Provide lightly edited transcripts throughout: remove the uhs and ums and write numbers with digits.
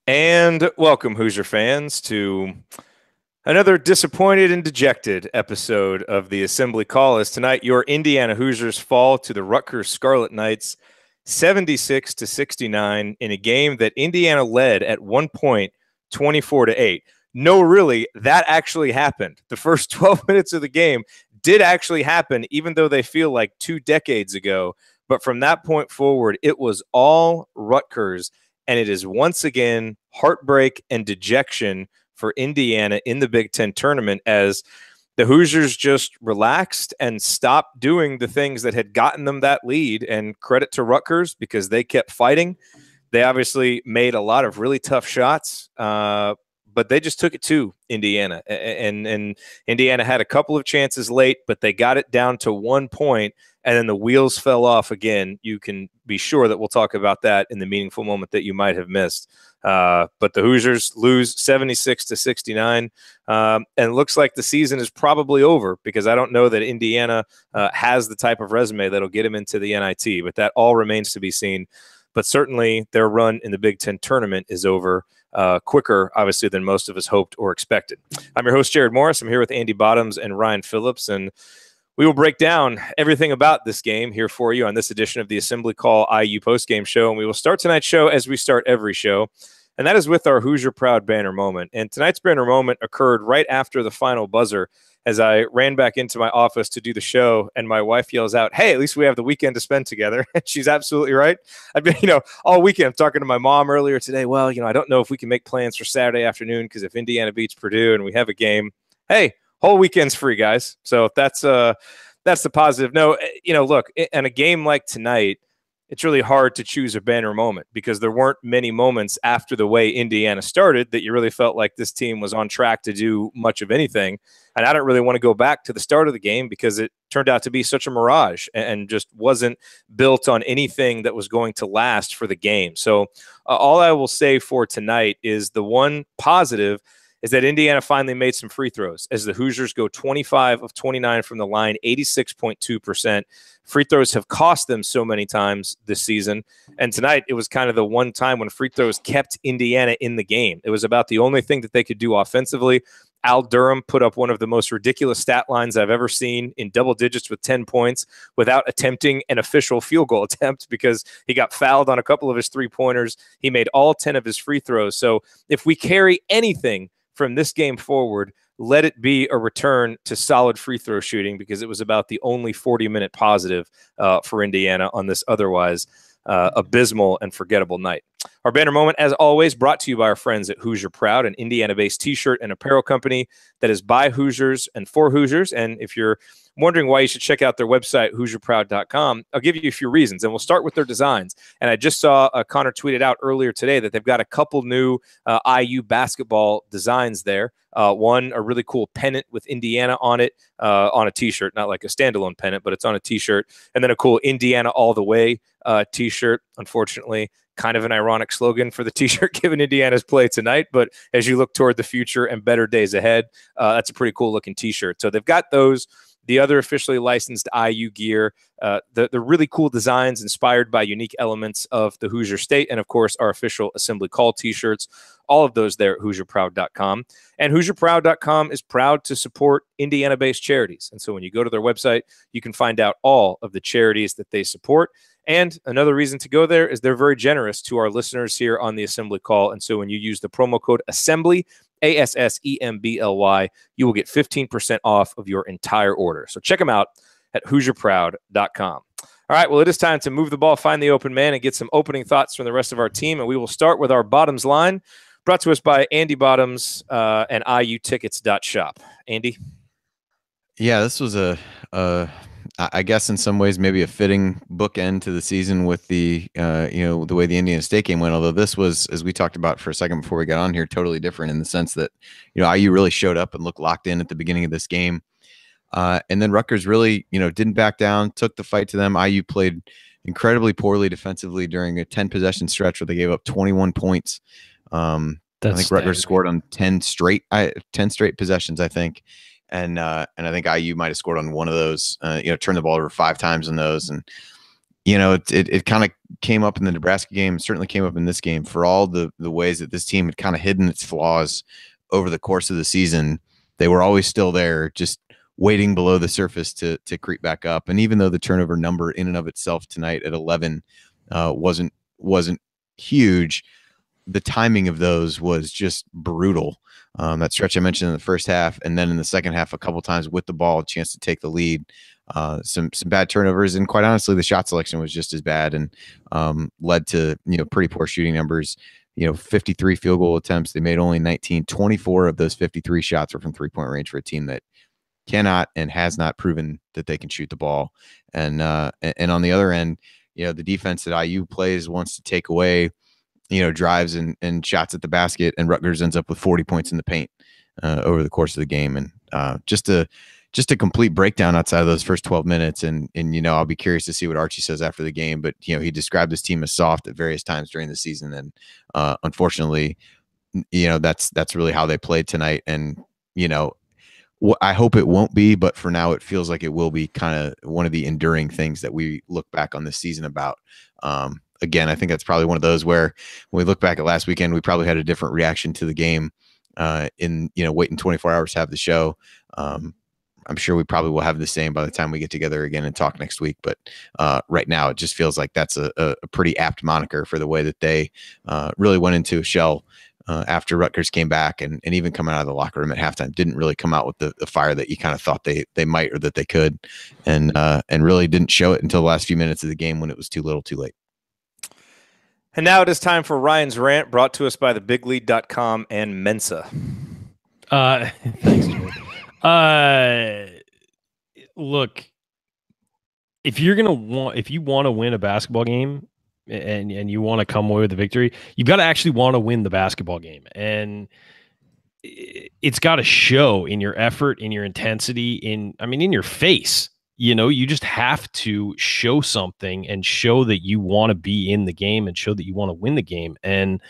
And welcome, Hoosier fans, to another disappointed and dejected episode of the Assembly Call. As tonight, your Indiana Hoosiers fall to the Rutgers Scarlet Knights 76 to 69 in a game that Indiana led at one point 24-8. No, really, that actually happened. The first 12 minutes of the game did actually happen, even though they feel like 2 decades ago. But from that point forward, it was all Rutgers. And it is once again heartbreak and dejection for Indiana in the Big Ten tournament as the Hoosiers just relaxed and stopped doing the things that had gotten them that lead. And credit to Rutgers because they kept fighting. They obviously made a lot of really tough shots, but they just took it to Indiana. And Indiana had a couple of chances late, but they got it down to 1 point. And then the wheels fell off again. You can be sure that we'll talk about that in the meaningful moment that you might have missed. But the Hoosiers lose 76 to 69. And it looks like the season is probably over because I don't know that Indiana has the type of resume that'll get them into the NIT. But that all remains to be seen. But certainly their run in the Big Ten tournament is over quicker, obviously, than most of us hoped or expected. I'm your host, Jared Morris. I'm here with Andy Bottoms and Ryan Phillips. And we will break down everything about this game here for you on this edition of the Assembly Call IU Postgame Show. And we will start tonight's show as we start every show, and that is with our Hoosier Proud banner moment. And tonight's banner moment occurred right after the final buzzer as I ran back into my office to do the show, and my wife yells out, "Hey, at least we have the weekend to spend together." And she's absolutely right. I've been, all weekend I'm talking to my mom earlier today. Well, I don't know if we can make plans for Saturday afternoon because if Indiana beats Purdue and we have a game, hey, whole weekend's free, guys. So that's the positive. No, look, in a game like tonight, it's really hard to choose a banner moment because there weren't many moments after the way Indiana started that you really felt like this team was on track to do much of anything. And I don't really want to go back to the start of the game because it turned out to be such a mirage and just wasn't built on anything that was going to last for the game. So all I will say for tonight is the one positive is that Indiana finally made some free throws as the Hoosiers go 25 of 29 from the line, 86.2%. Free throws have cost them so many times this season. And tonight, it was kind of the one time when free throws kept Indiana in the game. It was about the only thing that they could do offensively. Al Durham put up one of the most ridiculous stat lines I've ever seen in double digits with 10 points without attempting an official field goal attempt because he got fouled on a couple of his three-pointers. He made all 10 of his free throws. So if we carry anything from this game forward, let it be a return to solid free throw shooting because it was about the only 40-minute positive for Indiana on this otherwise abysmal and forgettable night. Our banner moment, as always, brought to you by our friends at Hoosier Proud, an Indiana-based t-shirt and apparel company that is by Hoosiers and for Hoosiers. And if you're wondering why you should check out their website, HoosierProud.com, I'll give you a few reasons, and we'll start with their designs. And I just saw Connor tweeted out earlier today that they've got a couple new IU basketball designs there. One, a really cool pennant with Indiana on it on a t-shirt, not like a standalone pennant, but it's on a t-shirt. And then a cool Indiana all the way t-shirt. Unfortunately, kind of an ironic slogan for the t-shirt given Indiana's play tonight. But as you look toward the future and better days ahead, that's a pretty cool looking t-shirt. So they've got those. The other officially licensed IU gear, the really cool designs inspired by unique elements of the Hoosier State, and of course our official Assembly Call t-shirts, all of those there at HoosierProud.com. And HoosierProud.com is proud to support Indiana-based charities. And so when you go to their website, you can find out all of the charities that they support. And another reason to go there is they're very generous to our listeners here on the Assembly Call. And so when you use the promo code ASSEMBLY, ASSEMBLY, you will get 15% off of your entire order. So check them out at HoosierProud.com. All right, well, it is time to move the ball, find the open man, and get some opening thoughts from the rest of our team. And we will start with our bottoms line, brought to us by Andy Bottoms and IUtickets.shop. Andy? Yeah, this was I guess in some ways maybe a fitting bookend to the season with the the way the Indiana State game went. Although this was, as we talked about for a second before we got on here, totally different in the sense that IU really showed up and looked locked in at the beginning of this game, and then Rutgers really didn't back down, took the fight to them. IU played incredibly poorly defensively during a 10-possession stretch where they gave up 21 points. I think Rutgers scored on 10 straight possessions, I think. And I think IU might have scored on one of those, turned the ball over 5 times in those. And it kind of came up in the Nebraska game, certainly came up in this game for all the ways that this team had kind of hidden its flaws over the course of the season. They were always still there, just waiting below the surface to creep back up. And even though the turnover number in and of itself tonight at 11 wasn't huge, the timing of those was just brutal. That stretch I mentioned in the first half, and then in the second half, a couple times with the ball, a chance to take the lead. Some bad turnovers, and quite honestly, the shot selection was just as bad, and led to pretty poor shooting numbers. 53 field goal attempts. They made only 19. 24 of those 53 shots were from 3-point range for a team that cannot and has not proven that they can shoot the ball. And on the other end, the defense that IU plays wants to take away drives and shots at the basket, and Rutgers ends up with 40 points in the paint over the course of the game. And just a complete breakdown outside of those first 12 minutes. And I'll be curious to see what Archie says after the game, but he described his team as soft at various times during the season. And unfortunately, that's really how they played tonight. And, I hope it won't be, but for now it feels like it will be kind of one of the enduring things that we look back on this season about. Again, I think that's probably one of those where when we look back at last weekend, we probably had a different reaction to the game waiting 24 hours to have the show. I'm sure we probably will have the same by the time we get together again and talk next week. But right now, it just feels like that's a pretty apt moniker for the way that they really went into a shell after Rutgers came back, and even coming out of the locker room at halftime didn't really come out with the fire that you kind of thought they might or that they could, and really didn't show it until the last few minutes of the game when it was too little too late. And now it is time for Ryan's rant, brought to us by thebiglead.com and Mensa. Thanks, Jordan. Look, if you want to win a basketball game and you want to come away with the victory, you've got to actually want to win the basketball game. And it's got to show in your effort, in your intensity, in your face. You just have to show something and show that you want to be in the game and show that you want to win the game. And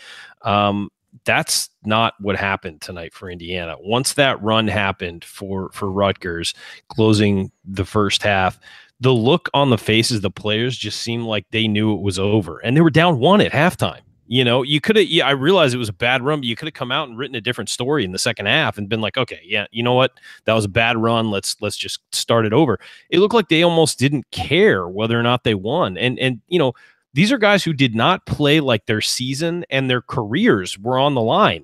that's not what happened tonight for Indiana. Once that run happened for Rutgers, closing the first half, the look on the faces of the players just seemed like they knew it was over. And they were down 1 at halftime. You could have, I realized it was a bad run, but you could have come out and written a different story in the second half and been like, okay, yeah, you know what? That was a bad run. Let's just start it over. It looked like they almost didn't care whether or not they won. And these are guys who did not play like their season and their careers were on the line.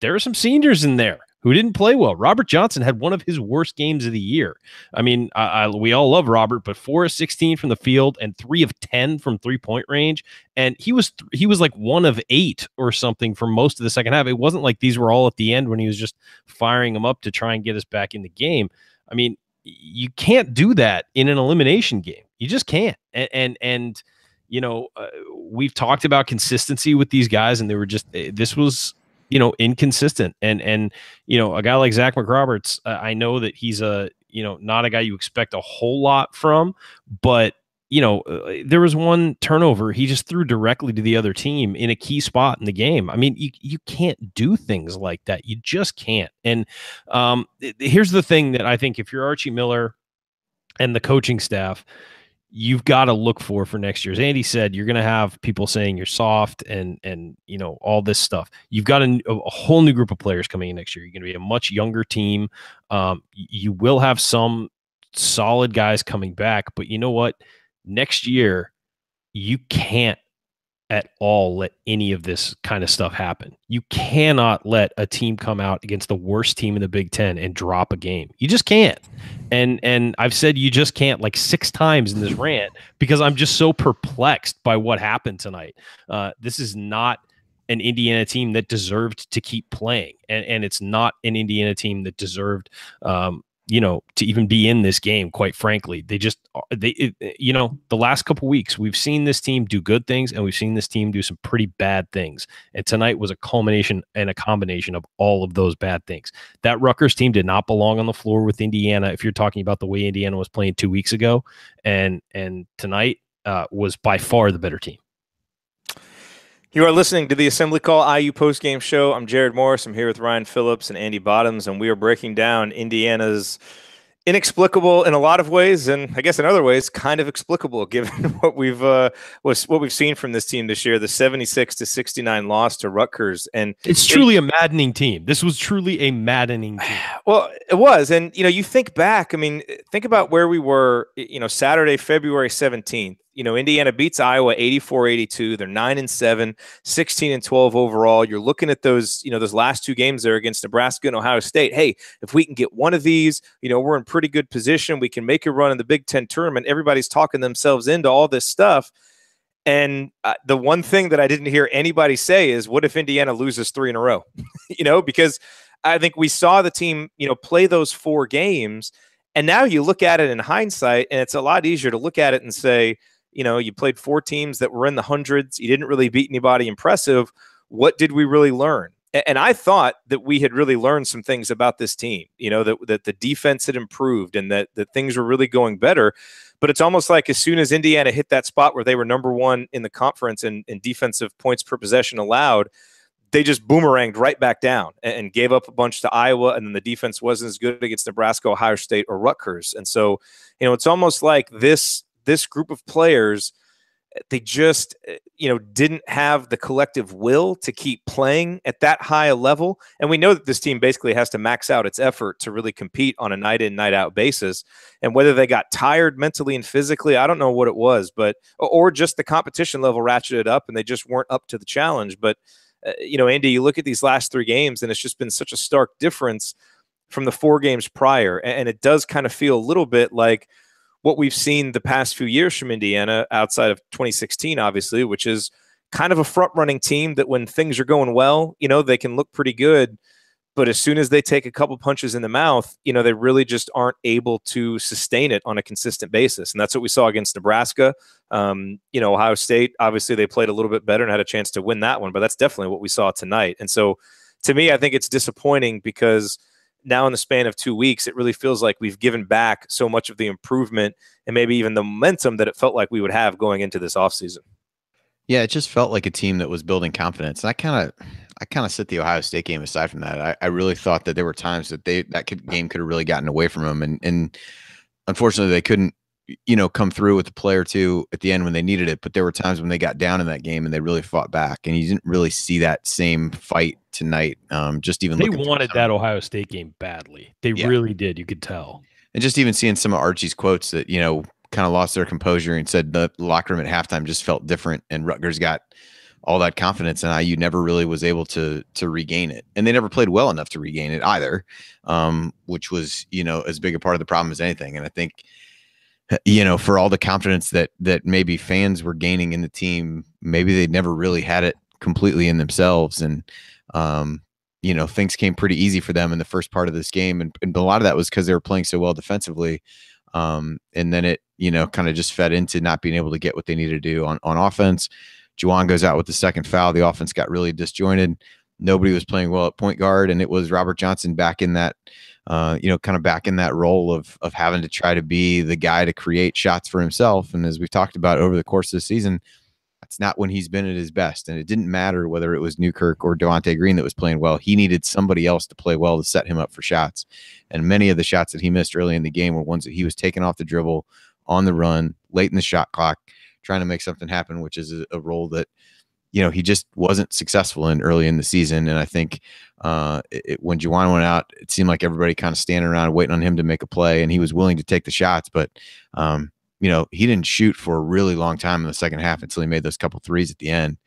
There are some seniors in there who didn't play well. Robert Johnson had one of his worst games of the year. We all love Robert, but 4 of 16 from the field and 3 of 10 from 3-point range. And he was like 1 of 8 or something for most of the second half. It wasn't like these were all at the end when he was just firing them up to try and get us back in the game. You can't do that in an elimination game. You just can't. And we've talked about consistency with these guys, and this was inconsistent. And a guy like Zach McRoberts, I know that he's not a guy you expect a whole lot from, but there was one turnover he just threw directly to the other team in a key spot in the game. You can't do things like that. You just can't. And here's the thing that I think, if you're Archie Miller and the coaching staff, you've got to look for next year. As Andy said, you're going to have people saying you're soft and all this stuff. You've got a whole new group of players coming in next year. You're going to be a much younger team. You will have some solid guys coming back, but you know what? Next year, you can't at all let any of this kind of stuff happen. You cannot let a team come out against the worst team in the Big Ten and drop a game. You just can't. And I've said you just can't like 6 times in this rant because I'm just so perplexed by what happened tonight. This is not an Indiana team that deserved to keep playing. And it's not an Indiana team that deserved to even be in this game, quite frankly. The last couple weeks, we've seen this team do good things and we've seen this team do some pretty bad things. And tonight was a culmination and a combination of all of those bad things. That Rutgers team did not belong on the floor with Indiana, if you're talking about the way Indiana was playing 2 weeks ago. And tonight was by far the better team. You are listening to the Assembly Call IU Postgame Show. I'm Jared Morris. I'm here with Ryan Phillips and Andy Bottoms, and we are breaking down Indiana's inexplicable in a lot of ways, and I guess in other ways, kind of explicable given what we've seen from this team this year. The 76-69 loss to Rutgers, and it's truly a maddening team. This was truly a maddening team. Well, it was, and you think back. I mean, think about where we were. Saturday, February 17th. Indiana beats Iowa 84-82. They're 9-7, 16-12 overall. You're looking at those, those last two games there against Nebraska and Ohio State. Hey, if we can get one of these, we're in pretty good position. We can make a run in the Big Ten tournament. Everybody's talking themselves into all this stuff. And the one thing that I didn't hear anybody say is, what if Indiana loses 3 in a row? Because I think we saw the team, play those 4 games. And now you look at it in hindsight, and it's a lot easier to look at it and say, you played 4 teams that were in the hundreds. You didn't really beat anybody impressive. What did we really learn? And I thought that we had really learned some things about this team, that the defense had improved and that things were really going better. But it's almost like as soon as Indiana hit that spot where they were number 1 in the conference in defensive points per possession allowed, they just boomeranged right back down and gave up a bunch to Iowa. And then the defense wasn't as good against Nebraska, Ohio State, or Rutgers. And so, it's almost like this group of players, they just, didn't have the collective will to keep playing at that high a level. And we know that this team basically has to max out its effort to really compete on a night in, night out basis. And whether they got tired mentally and physically, I don't know what it was, or just the competition level ratcheted up and they just weren't up to the challenge. But, Andy, you look at these last 3 games and it's just been such a stark difference from the 4 games prior. And it does kind of feel a little bit like what we've seen the past few years from Indiana outside of 2016, obviously, which is kind of a front-running team that when things are going well, they can look pretty good. But as soon as they take a couple punches in the mouth, they really just aren't able to sustain it on a consistent basis. And that's what we saw against Nebraska. Ohio State, obviously they played a little bit better and had a chance to win that one, but that's definitely what we saw tonight. And so to me, I think it's disappointing because now in the span of 2 weeks, it really feels like we've given back so much of the improvement and maybe even the momentum that it felt like we would have going into this offseason. Yeah, it just felt like a team that was building confidence. And I kind of set the Ohio State game aside from that. I really thought that there were times that game could have really gotten away from them. And unfortunately, they couldn't, come through with a play or two at the end when they needed it. But there were times when they got down in that game and they really fought back. And you didn't really see that same fight tonight. Just even they wanted that Ohio State game badly. They really did. You could tell. And just even seeing some of Archie's quotes that, kind of lost their composure and said the locker room at halftime just felt different. And Rutgers got all that confidence, and IU never really was able to regain it. And they never played well enough to regain it either, which was, as big a part of the problem as anything. And I think, for all the confidence that maybe fans were gaining in the team, maybe they never really had it completely in themselves. And, things came pretty easy for them in the first part of this game. And a lot of that was because they were playing so well defensively. And then it, kind of just fed into not being able to get what they needed to do on offense. Juwan goes out with the second foul. The offense got really disjointed. Nobody was playing well at point guard, and it was Robert Johnson back in that, kind of back in that role of having to try to be the guy to create shots for himself. And as we've talked about over the course of the season, that's not when he's been at his best. And it didn't matter whether it was Newkirk or Devontae Green that was playing well. He needed somebody else to play well to set him up for shots. And many of the shots that he missed early in the game were ones that he was taking off the dribble, on the run, late in the shot clock, trying to make something happen, which is a role that, he just wasn't successful in early in the season. And I think when Juwan went out, it seemed like everybody kind of standing around waiting on him to make a play, and he was willing to take the shots. But, he didn't shoot for a really long time in the second half until he made those couple threes at the end.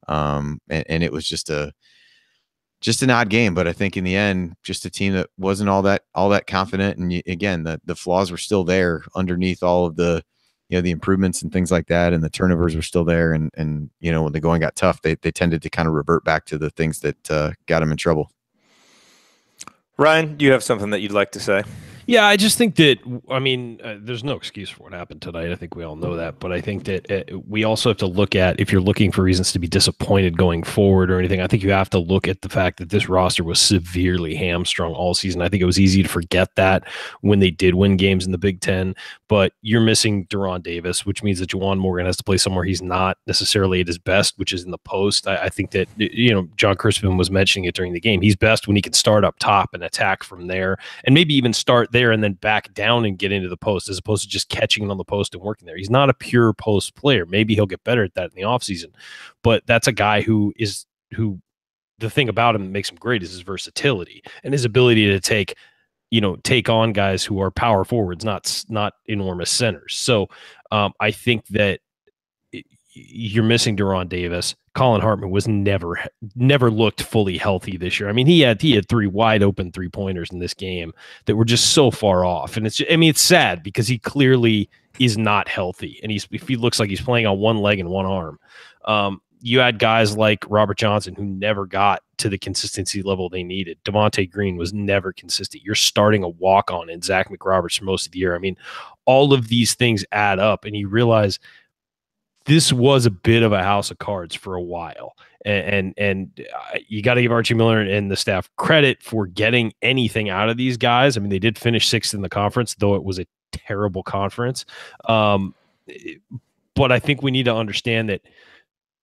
And it was just an odd game. But I think in the end, just a team that wasn't all that confident. And again, the flaws were still there underneath all of the, the improvements and things like that. And the turnovers were still there. And when the going got tough, they tended to kind of revert back to the things that got them in trouble. Ryan, do you have something that you'd like to say? Yeah, I just think that, there's no excuse for what happened tonight. I think we all know that. But I think that we also have to look at, if you're looking for reasons to be disappointed going forward or anything, I think you have to look at the fact that this roster was severely hamstrung all season. I think it was easy to forget that when they did win games in the Big Ten. But you're missing Deron Davis, which means that Juwan Morgan has to play somewhere he's not necessarily at his best, which is in the post. I think that, John Crispin was mentioning it during the game. He's best when he can start up top and attack from there, and maybe even start there and then back down and get into the post, as opposed to just catching it on the post and working there. He's not a pure post player. Maybe he'll get better at that in the offseason, but that's a guy who the thing about him that makes him great is his versatility and his ability to take on guys who are power forwards, not enormous centers. So I think that you're missing Deron Davis. Colin Hartman was never looked fully healthy this year. I mean, he had 3 wide open 3-pointers in this game that were just so far off. And it's sad because he clearly is not healthy. And he looks like he's playing on one leg and one arm. You had guys like Robert Johnson who never got to the consistency level they needed. Devontae Green was never consistent. You're starting a walk-on in Zach McRoberts for most of the year. I mean, all of these things add up, and you realize this was a bit of a house of cards for a while. And you got to give Archie Miller and the staff credit for getting anything out of these guys. I mean, they did finish 6th in the conference, though it was a terrible conference. But I think we need to understand that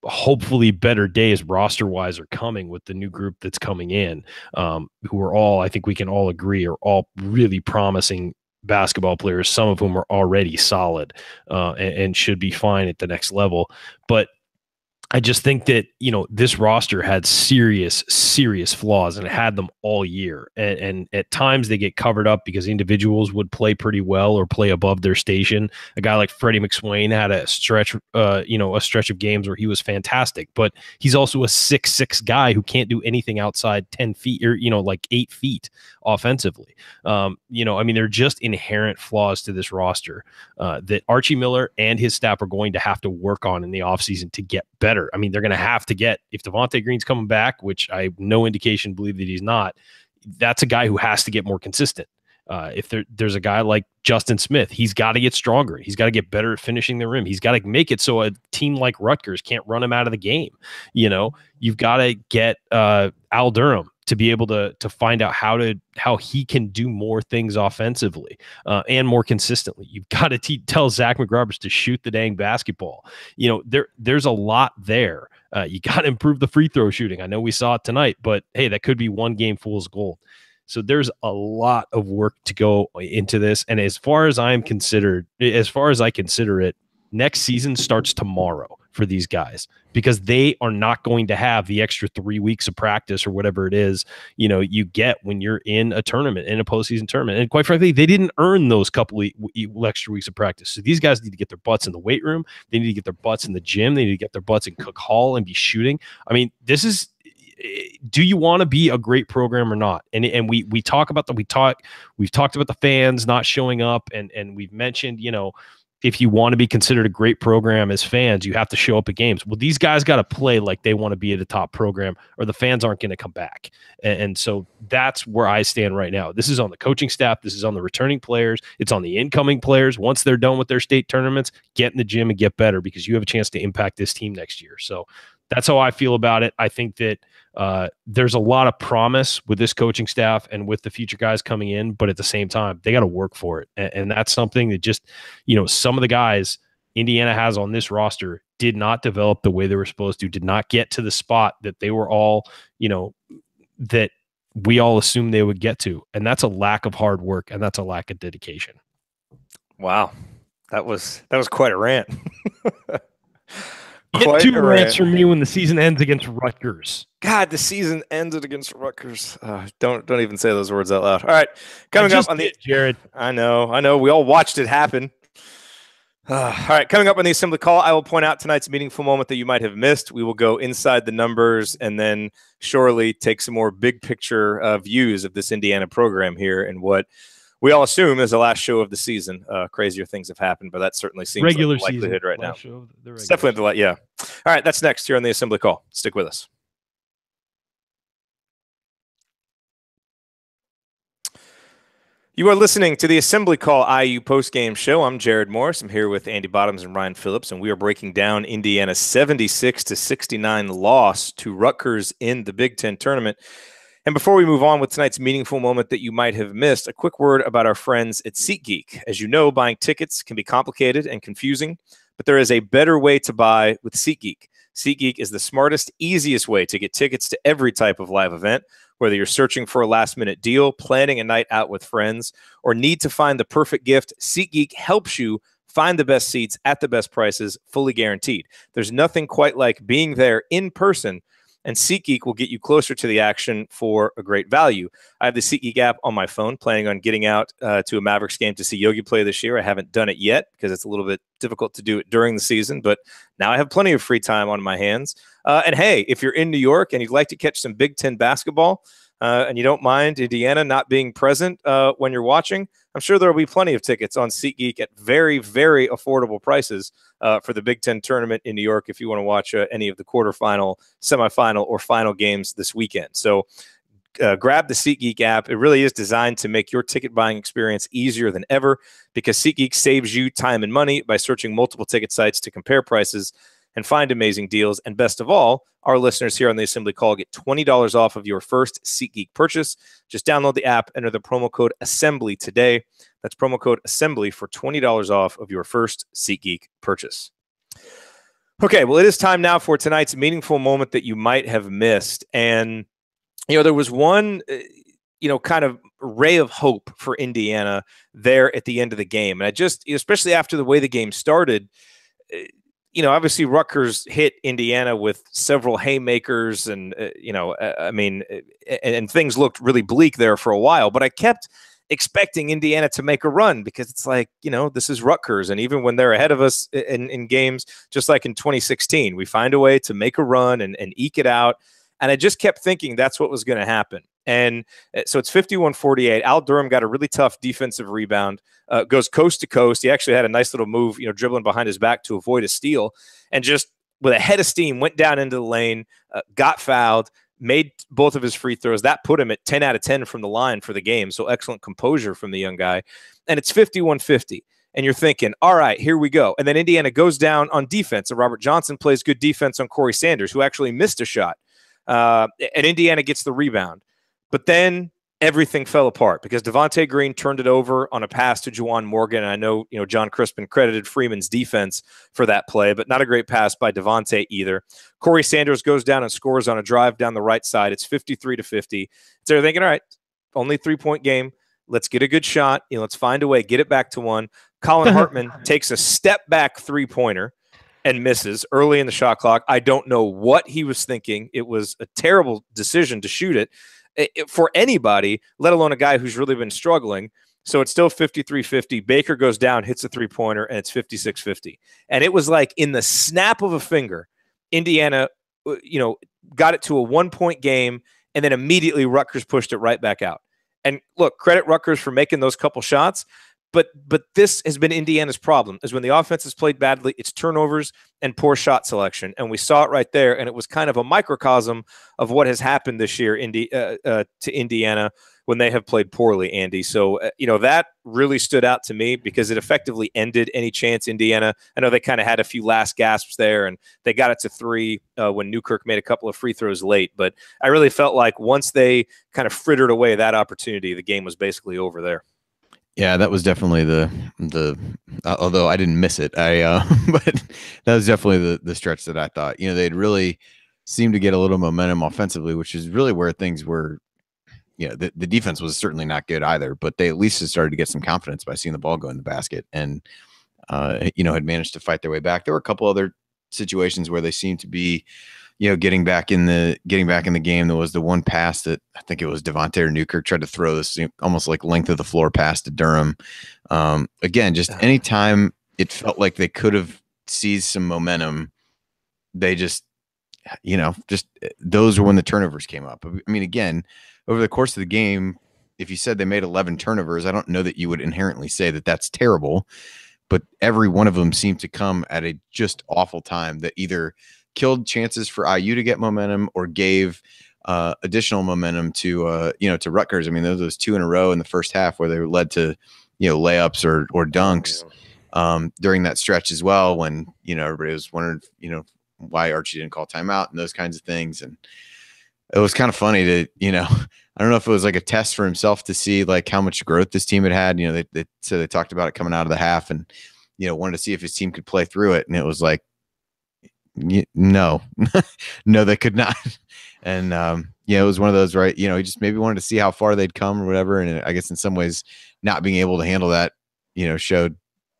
hopefully better days roster-wise are coming with the new group that's coming in, who are all, I think we can all agree, are all really promising basketball players, some of whom are already solid and should be fine at the next level. But I just think that, this roster had serious flaws, and it had them all year. And at times they get covered up because individuals would play pretty well or play above their station. A guy like Freddie McSwain had a stretch of games where he was fantastic, but he's also a 6'6" guy who can't do anything outside 10 feet or, like 8 feet offensively. I mean, they're just inherent flaws to this roster that Archie Miller and his staff are going to have to work on in the offseason to get better. I mean, they're going to have to get, if Devontae Green's coming back, which I have no indication believe that he's not, that's a guy who has to get more consistent. If there's a guy like Justin Smith, he's got to get stronger. He's got to get better at finishing the rim. He's got to make it so a team like Rutgers can't run him out of the game. You've got to get Al Durham to be able to find out how he can do more things offensively and more consistently. You've got to tell Zach McRoberts to shoot the dang basketball. There's a lot there. You got to improve the free throw shooting. I know we saw it tonight, but hey, that could be one game fool's gold. So there's a lot of work to go into this. And as far as I consider it, next season starts tomorrow for these guys, because they are not going to have the extra 3 weeks of practice or whatever it is, you get when you're in a tournament, in a postseason tournament. And quite frankly, they didn't earn those couple extra weeks of practice. So these guys need to get their butts in the weight room. They need to get their butts in the gym. They need to get their butts in Cook Hall and be shooting. I mean, do you want to be a great program or not? And we talk about we've talked about the fans not showing up, and we've mentioned, if you want to be considered a great program as fans, you have to show up at games. Well, these guys got to play like they want to be at a top program, or the fans aren't going to come back. And so that's where I stand right now. This is on the coaching staff. This is on the returning players. It's on the incoming players. Once they're done with their state tournaments, get in the gym and get better, because you have a chance to impact this team next year. So that's how I feel about it. I think that there's a lot of promise with this coaching staff and with the future guys coming in, but at the same time, they got to work for it. And that's something that just, some of the guys Indiana has on this roster did not develop the way they were supposed to, did not get to the spot that they were all, that we all assumed they would get to. And that's a lack of hard work, and that's a lack of dedication. Wow. That was quite a rant. Get 2 rants from me when the season ends against Rutgers. God, the season ended against Rutgers. Don't even say those words out loud. All right, coming up on the Jared. I know. We all watched it happen. All right, coming up on the assembly call, I will point out tonight's meaningful moment that you might have missed. We will go inside the numbers and then surely take some more big picture views of this Indiana program here and what we all assume is the last show of the season. Crazier things have happened, but that certainly seems regular like the likelihood season right now. It's definitely yeah. All right, that's next here on the assembly call. Stick with us. You are listening to the Assembly Call IU postgame show. I'm Jared Morris. I'm here with Andy Bottoms and Ryan Phillips, and we are breaking down Indiana's 76-69 loss to Rutgers in the Big Ten tournament. And before we move on with tonight's meaningful moment that you might have missed, a quick word about our friends at SeatGeek. As you know, buying tickets can be complicated and confusing, but there is a better way to buy with SeatGeek. SeatGeek is the smartest, easiest way to get tickets to every type of live event. Whether you're searching for a last-minute deal, planning a night out with friends, or need to find the perfect gift, SeatGeek helps you find the best seats at the best prices, fully guaranteed. There's nothing quite like being there in person, and SeatGeek will get you closer to the action for a great value. I have the SeatGeek app on my phone, planning on getting out to a Mavericks game to see Yogi play this year. I haven't done it yet because it's a little bit difficult to do it during the season, but now I have plenty of free time on my hands. And hey, if you're in New York and you'd like to catch some Big Ten basketball, and you don't mind Indiana not being present when you're watching, I'm sure there will be plenty of tickets on SeatGeek at very, very affordable prices for the Big Ten tournament in New York if you want to watch any of the quarterfinal, semifinal, or final games this weekend. So grab the SeatGeek app. It really is designed to make your ticket buying experience easier than ever because SeatGeek saves you time and money by searching multiple ticket sites to compare prices and find amazing deals. And best of all, our listeners here on the Assembly Call get $20 off of your first SeatGeek purchase. Just download the app, enter the promo code ASSEMBLY today. That's promo code ASSEMBLY for $20 off of your first SeatGeek purchase. Okay, well, it is time now for tonight's meaningful moment that you might have missed. And, there was one, kind of ray of hope for Indiana there at the end of the game. And I just, especially after the way the game started, obviously Rutgers hit Indiana with several haymakers and, and things looked really bleak there for a while, but I kept expecting Indiana to make a run because it's like, this is Rutgers. And even when they're ahead of us in games, just like in 2016, we find a way to make a run and eke it out. And I just kept thinking that's what was going to happen. And so it's 51-48. Al Durham got a really tough defensive rebound, goes coast to coast. He actually had a nice little move, dribbling behind his back to avoid a steal, and just with a head of steam went down into the lane, got fouled, made both of his free throws. That put him at 10 out of 10 from the line for the game. So excellent composure from the young guy. And it's 51-50. And you're thinking, all right, here we go. And then Indiana goes down on defense, and Robert Johnson plays good defense on Corey Sanders, who actually missed a shot. And Indiana gets the rebound. But then everything fell apart because Devontae Green turned it over on a pass to Juwan Morgan. And I know, John Crispin credited Freeman's defense for that play, but not a great pass by Devontae either. Corey Sanders goes down and scores on a drive down the right side. It's 53-50. So they're thinking, all right, only 3-point game. Let's get a good shot. Let's find a way, get it back to one. Colin Hartman takes a step back 3-pointer and misses early in the shot clock. I don't know what he was thinking. It was a terrible decision to shoot it for anybody, let alone a guy who's really been struggling. So it's still 53-50. Baker goes down, hits a 3-pointer, and it's 56-50. And it was like in the snap of a finger, Indiana, got it to a 1-point game, and then immediately Rutgers pushed it right back out. And look, credit Rutgers for making those couple shots. But this has been Indiana's problem, is when the offense has played badly, it's turnovers and poor shot selection. And we saw it right there, and it was kind of a microcosm of what has happened this year to Indiana when they have played poorly, Andy. So, that really stood out to me because it effectively ended any chance Indiana. I know they kind of had a few last gasps there, and they got it to 3 when Newkirk made a couple of free throws late. But I really felt like once they kind of frittered away that opportunity, the game was basically over there. Yeah, that was definitely the although I didn't miss it, but that was definitely the stretch that I thought, they'd really seemed to get a little momentum offensively, which is really where things were. The defense was certainly not good either, but they at least had started to get some confidence by seeing the ball go in the basket and, had managed to fight their way back. There were a couple other situations where they seemed to be, getting back in the game. There was the one pass that I think it was Devontae or Newkirk tried to throw this almost like length of the floor pass to Durham. Again, just anytime it felt like they could have seized some momentum, they just those were when the turnovers came up. I mean, again, over the course of the game, if you said they made 11 turnovers, I don't know that you would inherently say that that's terrible, but every one of them seemed to come at a just awful time that either killed chances for IU to get momentum or gave additional momentum to to Rutgers. I mean, there was 2 in a row in the first half where they led to layups or dunks during that stretch as well, when everybody was wondering why Archie didn't call timeout and those kinds of things. And it was kind of funny to I don't know if it was like a test for himself to see like how much growth this team had. They said they talked about it coming out of the half and wanted to see if his team could play through it, and it was like No, no, they could not. And it was one of those, right? He just maybe wanted to see how far they'd come or whatever. And I guess in some ways, not being able to handle that, showed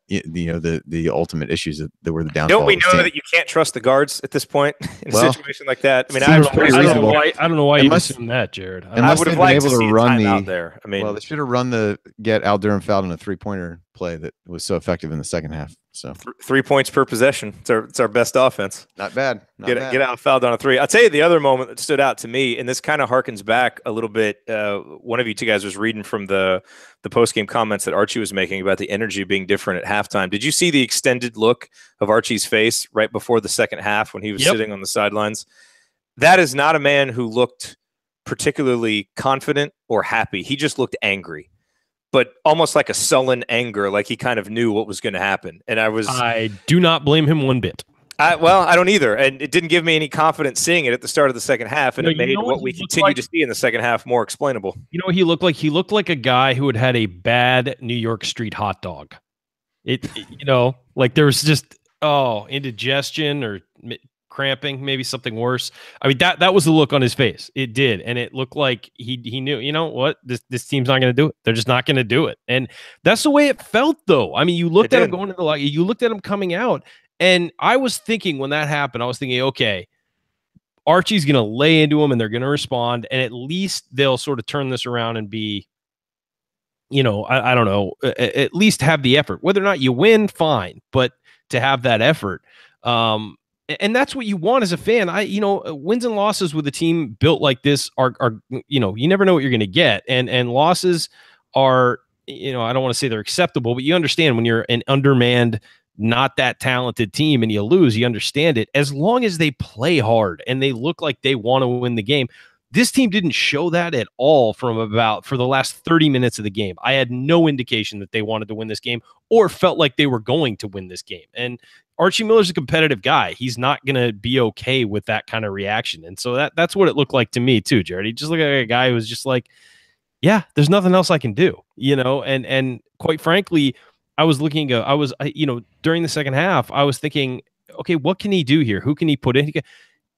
the ultimate issues that were the downfall. Don't we know that you can't trust the guards at this point in a situation like that? I mean, I don't know why you assume that, Jared. I would have liked to see a timeout there. I mean, well, they should have run get Al Durham fouled in a 3-pointer play that was so effective in the second half. So 3 points per possession. It's our best offense. Not bad. Get out fouled on a 3. I'll tell you the other moment that stood out to me, and this kind of harkens back a little bit. One of you two guys was reading from the post-game comments that Archie was making about the energy being different at halftime. Did you see the extended look of Archie's face right before the second half when he was sitting on the sidelines? That is not a man who looked particularly confident or happy. He just looked angry, but almost like a sullen anger, like he kind of knew what was going to happen. And I do not blame him one bit. I don't either. And it didn't give me any confidence seeing it at the start of the second half. And it made what we continue to see in the second half more explainable. You know what he looked like? He looked like a guy who had a bad New York street hot dog. Like there was just, indigestion or cramping, maybe something worse. I mean, that was the look on his face. It did. And it looked like he knew, you know what, this team's not going to do it. They're just not going to do it. And that's the way it felt, though. I mean, you looked at him going into the locker, you looked at him coming out, and I was thinking when that happened, I was thinking, okay, Archie's going to lay into him and they're going to respond, and at least they'll sort of turn this around and be, I don't know, at least have the effort. Whether or not you win, fine, but to have that effort. And that's what you want as a fan. Wins and losses with a team built like this are you never know what you're going to get. And losses are, I don't want to say they're acceptable, but you understand when you're an undermanned, not that talented team and you lose, you understand it. As long as they play hard and they look like they want to win the game. This team didn't show that at all for the last 30 minutes of the game. I had no indication that they wanted to win this game or felt like they were going to win this game. And Archie Miller's a competitive guy. He's not going to be okay with that kind of reaction. And so that's what it looked like to me too, Jared. He just looked like a guy who was just like, yeah, there's nothing else I can do, and quite frankly, I was looking, during the second half, I was thinking, okay, what can he do here? Who can he put in?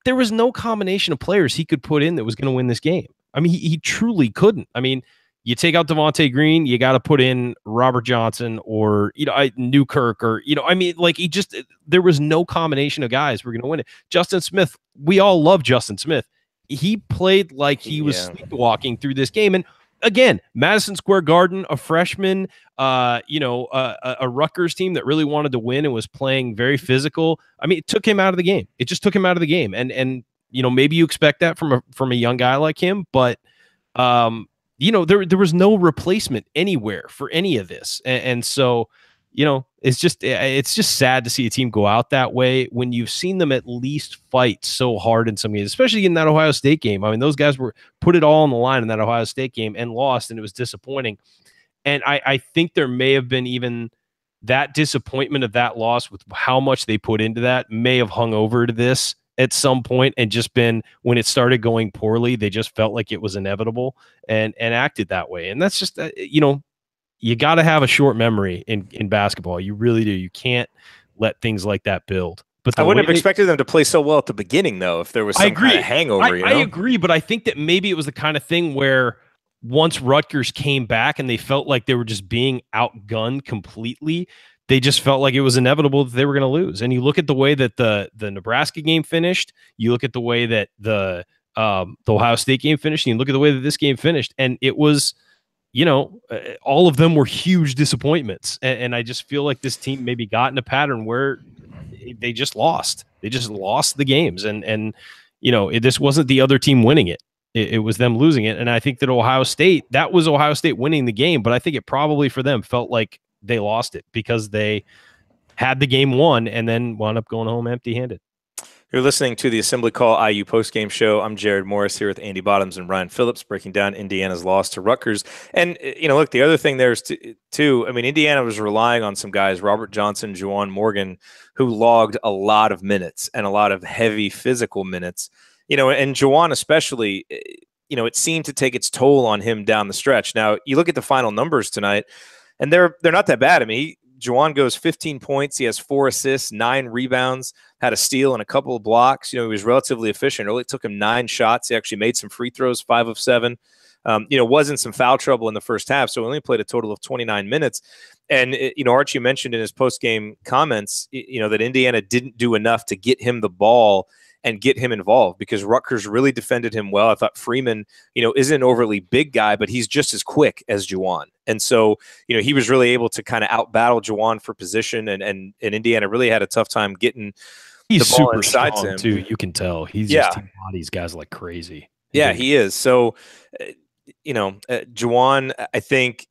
There was no combination of players he could put in that was going to win this game. I mean, he truly couldn't. I mean, you take out Devontae Green, you got to put in Robert Johnson or, Newkirk or, there was no combination of guys who were going to win it. Justin Smith, we all love Justin Smith. He played like he was sleepwalking through this game. And again, Madison Square Garden, a freshman, a Rutgers team that really wanted to win and was playing very physical. I mean, it took him out of the game. It just took him out of the game. And maybe you expect that from a young guy like him, but there was no replacement anywhere for any of this. And so, it's just sad to see a team go out that way when you've seen them at least fight so hard in some games, especially in that Ohio State game. I mean, those guys put it all on the line in that Ohio State game and lost, and it was disappointing. And I think there may have been even that disappointment of that loss with how much they put into that may have hung over to this at some point and just been, when it started going poorly, they just felt like it was inevitable and acted that way. And that's just, you got to have a short memory in basketball. You really do. You can't let things like that build. But I wouldn't have expected them to play so well at the beginning, though, if there was some kind of hangover. I agree, but I think that maybe it was the kind of thing where once Rutgers came back and they felt like they were just being outgunned completely, they just felt like it was inevitable that they were going to lose. And you look at the way that the Nebraska game finished, you look at the way that the Ohio State game finished, and you look at the way that this game finished, and it was, all of them were huge disappointments. And I just feel like this team maybe got in a pattern where they just lost. They just lost the games. And this wasn't the other team winning it. It was them losing it. And I think that that was Ohio State winning the game, but I think it probably for them felt like they lost it because they had the game won and then wound up going home empty-handed. You're listening to the Assembly Call IU postgame show. I'm Jared Morris here with Andy Bottoms and Ryan Phillips breaking down Indiana's loss to Rutgers. And, look, the other thing there's too, I mean, Indiana was relying on some guys, Robert Johnson, Juwan, Morgan, who logged a lot of minutes and a lot of heavy physical minutes. And Juwan especially, it seemed to take its toll on him down the stretch. Now, you look at the final numbers tonight, and they're not that bad. I mean, Juwan goes 15 points. He has 4 assists, 9 rebounds, had a steal and a couple of blocks. He was relatively efficient. It only took him 9 shots. He actually made some free throws, 5 of 7. Was in some foul trouble in the first half, so only played a total of 29 minutes. And, Archie mentioned in his post-game comments, that Indiana didn't do enough to get him the ball and get him involved because Rutgers really defended him well. I thought Freeman, isn't an overly big guy, but he's just as quick as Juwan. And so, he was really able to kind of out-battle Juwan for position, and Indiana really had a tough time getting the ball super inside strong, too. You can tell. He's just bodies guys like crazy. Yeah, he is. So, Juwan, I think,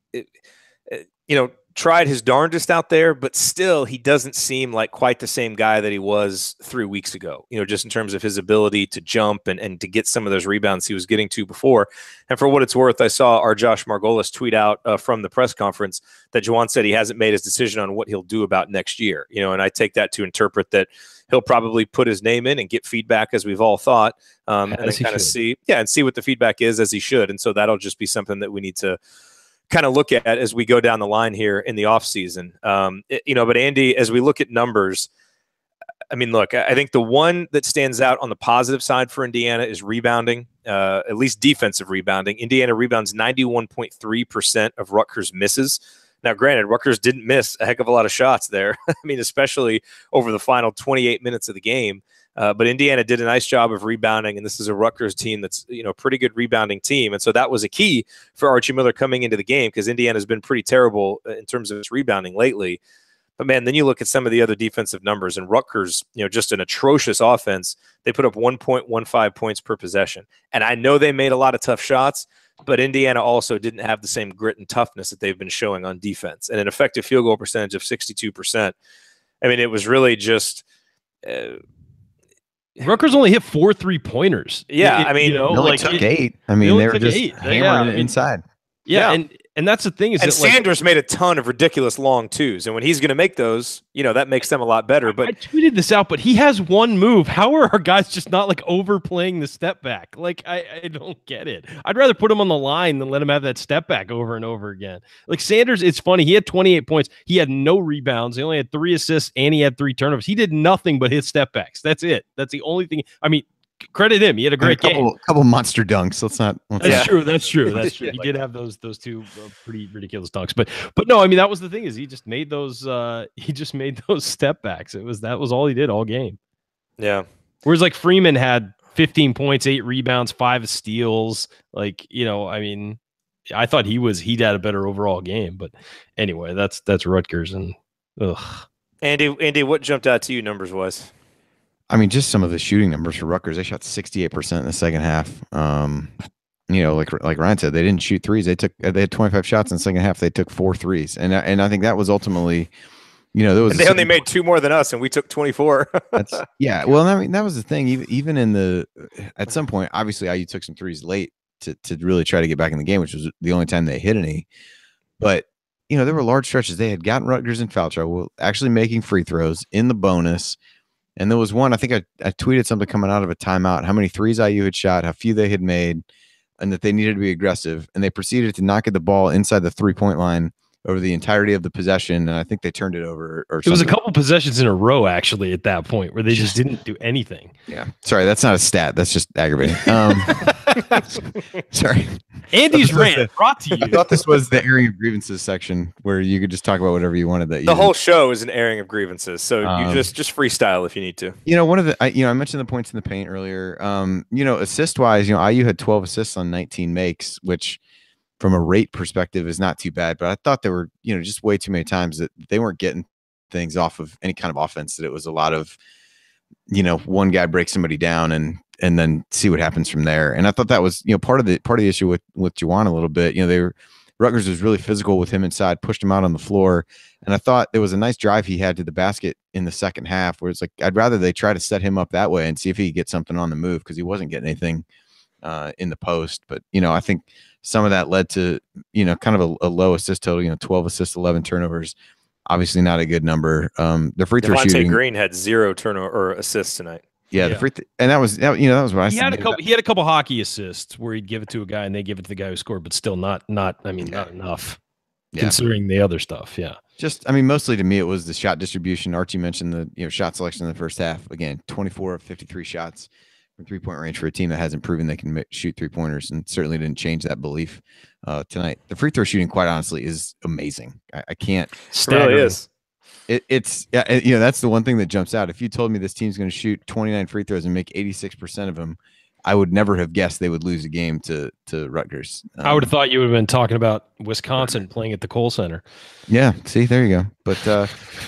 tried his darndest out there, but still he doesn't seem like quite the same guy that he was 3 weeks ago, just in terms of his ability to jump and to get some of those rebounds he was getting to before. And for what it's worth, I saw our Josh Margolis tweet out from the press conference that Juwan said he hasn't made his decision on what he'll do about next year, and I take that to interpret that he'll probably put his name in and get feedback as we've all thought, and then kind of see what the feedback is as he should. And so that'll just be something that we need to kind of look at as we go down the line here in the offseason. But Andy, as we look at numbers, I mean, look, I think the one that stands out on the positive side for Indiana is rebounding, at least defensive rebounding. Indiana rebounds 91.3% of Rutgers misses. Now, granted, Rutgers didn't miss a heck of a lot of shots there. I mean, especially over the final 28 minutes of the game. But Indiana did a nice job of rebounding, and this is a Rutgers team that's a pretty good rebounding team. And so that was a key for Archie Miller coming into the game because Indiana's been pretty terrible in terms of its rebounding lately. But, man, then you look at some of the other defensive numbers, and Rutgers, just an atrocious offense. They put up 1.15 points per possession. And I know they made a lot of tough shots, but Indiana also didn't have the same grit and toughness that they've been showing on defense. And an effective field goal percentage of 62%. I mean, it was really just Rutgers only hit 4 3-pointers. Yeah, I mean, they only took 8. I mean, they were just hammering it inside. Yeah, and that's the thing is and that, Sanders made a ton of ridiculous long twos, and when he's going to make those, that makes them a lot better. But I tweeted this out, but he has one move. How are our guys just not overplaying the step back? I don't get it. I'd rather put him on the line than let him have that step back over and over again. Sanders, it's funny. He had 28 points. He had no rebounds. He only had 3 assists, and he had 3 turnovers. He did nothing but hit step backs. That's it. That's the only thing. I mean, credit him. He had a great game. Couple monster dunks. That's true. That's true. He did have those 2 pretty ridiculous dunks. But no, I mean, that was the thing is he just made those step backs. That was all he did all game. Yeah. Whereas Freeman had 15 points, 8 rebounds, 5 steals. I mean, I thought he had a better overall game. But anyway, that's Rutgers and ugh. Andy, what jumped out to you numbers wise? I mean, just some of the shooting numbers for Rutgers. They shot 68% in the second half. Like Ryan said, they didn't shoot threes. They had 25 shots in the second half. They took 4 threes, and I think that was ultimately, they only made 2 more than us, and we took 24. Yeah. Well, I mean, that was the thing. Even at some point, obviously, IU took some threes late to really try to get back in the game, which was the only time they hit any. But there were large stretches. They had gotten Rutgers in foul trouble, actually making free throws in the bonus. And there was one, I think I tweeted something coming out of a timeout, how many threes IU had shot, how few they had made, and that they needed to be aggressive. And they proceeded to not get the ball inside the 3-point line over the entirety of the possession. And I think they turned it over. Or it was a couple possessions in a row, actually, at that point where they just didn't do anything. Yeah. Sorry, that's not a stat. That's just aggravating. Sorry. Andy's rant brought to you. I thought this was the airing of grievances section where you could just talk about whatever you wanted. The whole show is an airing of grievances, so you just freestyle if you need to. One of the I mentioned the points in the paint earlier. Assist wise, IU had 12 assists on 19 makes, which from a rate perspective is not too bad. But I thought there were just way too many times that they weren't getting things off of any kind of offense. That it was a lot of one guy breaks somebody down and then see what happens from there. And I thought that was, part of the issue with Juwan a little bit. Rutgers was really physical with him inside, pushed him out on the floor. And I thought there was a nice drive he had to the basket in the second half where it's I'd rather they try to set him up that way and see if he could get something on the move because he wasn't getting anything in the post. But, I think some of that led to, kind of a low assist total, 12 assists, 11 turnovers. Obviously not a good number. The free throw shooting. Green had 0 turnover or assists tonight. Yeah, the free and that was what I said. He had a couple hockey assists where he'd give it to a guy and they give it to the guy who scored, but still not enough. considering the other stuff. Yeah. Just, I mean, mostly to me, it was the shot distribution. Archie mentioned the shot selection in the first half. Again, 24 of 53 shots from 3-point range for a team that hasn't proven they can shoot 3-pointers, and certainly didn't change that belief tonight. The free throw shooting, quite honestly, is amazing. I can't. It really is. It's that's the one thing that jumps out. If you told me this team's going to shoot 29 free throws and make 86% of them, I would never have guessed they would lose a game to Rutgers. I would have thought you would have been talking about Wisconsin playing at the Kohl Center. Yeah, see, there you go. But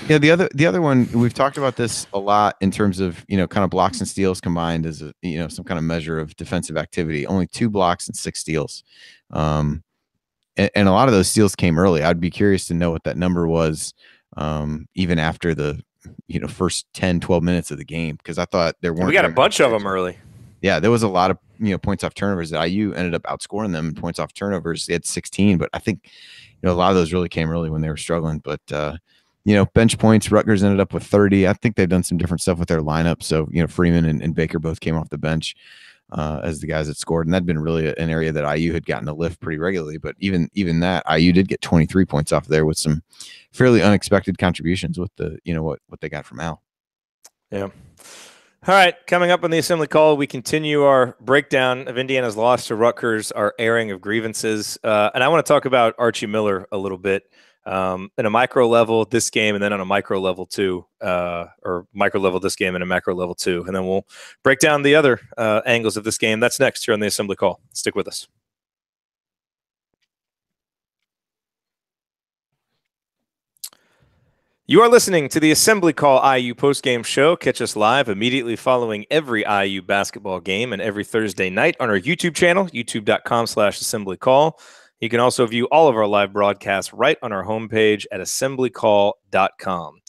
the other one, we've talked about this a lot in terms of kind of blocks and steals combined as some kind of measure of defensive activity. Only 2 blocks and 6 steals, and a lot of those steals came early. I'd be curious to know what that number was, even after the first 10-12 minutes of the game, because I thought there weren't. We got a bunch of them early. Yeah, there was a lot of points off turnovers that IU ended up outscoring them in points off turnovers. They had 16, but I think a lot of those really came early when they were struggling. But bench points, Rutgers ended up with 30. I think they've done some different stuff with their lineup. So Freeman and Baker both came off the bench as the guys that scored, and that'd been really an area that IU had gotten a lift pretty regularly. But even that, IU did get 23 points off there with some fairly unexpected contributions with the what they got from Al. Yeah. All right, coming up on the Assembly Call, we continue our breakdown of Indiana's loss to Rutgers, our airing of grievances. And I want to talk about Archie Miller a little bit in a micro level this game, and then on a micro level too, or micro level this game and a macro level too. And then we'll break down the other angles of this game. That's next here on the Assembly Call. Stick with us. You are listening to the Assembly Call IU postgame show. Catch us live immediately following every IU basketball game and every Thursday night on our YouTube channel, youtube.com/assemblycall. You can also view all of our live broadcasts right on our homepage at assemblycall.com.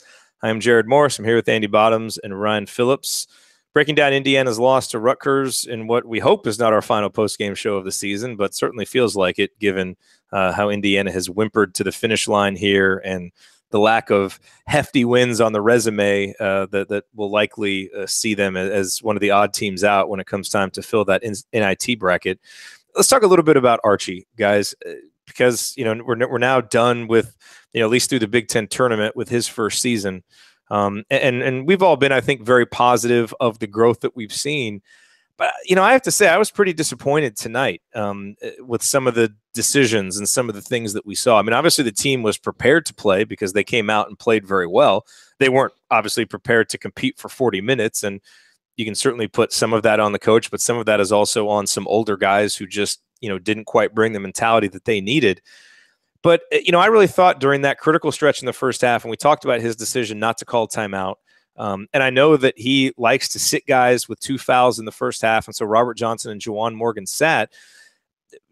I am Jared Morris. I'm here with Andy Bottoms and Ryan Phillips, breaking down Indiana's loss to Rutgers in what we hope is not our final postgame show of the season, but certainly feels like it given how Indiana has whimpered to the finish line here and the lack of hefty wins on the resume that will likely see them as one of the odd teams out when it comes time to fill that NIT bracket. Let's talk a little bit about Archie, guys, because we're now done with at least through the Big Ten tournament with his first season, and we've all been, I think, very positive of the growth that we've seen. But, I have to say I was pretty disappointed tonight with some of the decisions and some of the things that we saw. I mean, obviously the team was prepared to play because they came out and played very well. They weren't obviously prepared to compete for 40 minutes. And you can certainly put some of that on the coach, but some of that is also on some older guys who just, didn't quite bring the mentality that they needed. But, I really thought during that critical stretch in the first half, and we talked about his decision not to call timeout, and I know that he likes to sit guys with 2 fouls in the first half. And so Robert Johnson and Juwan Morgan sat,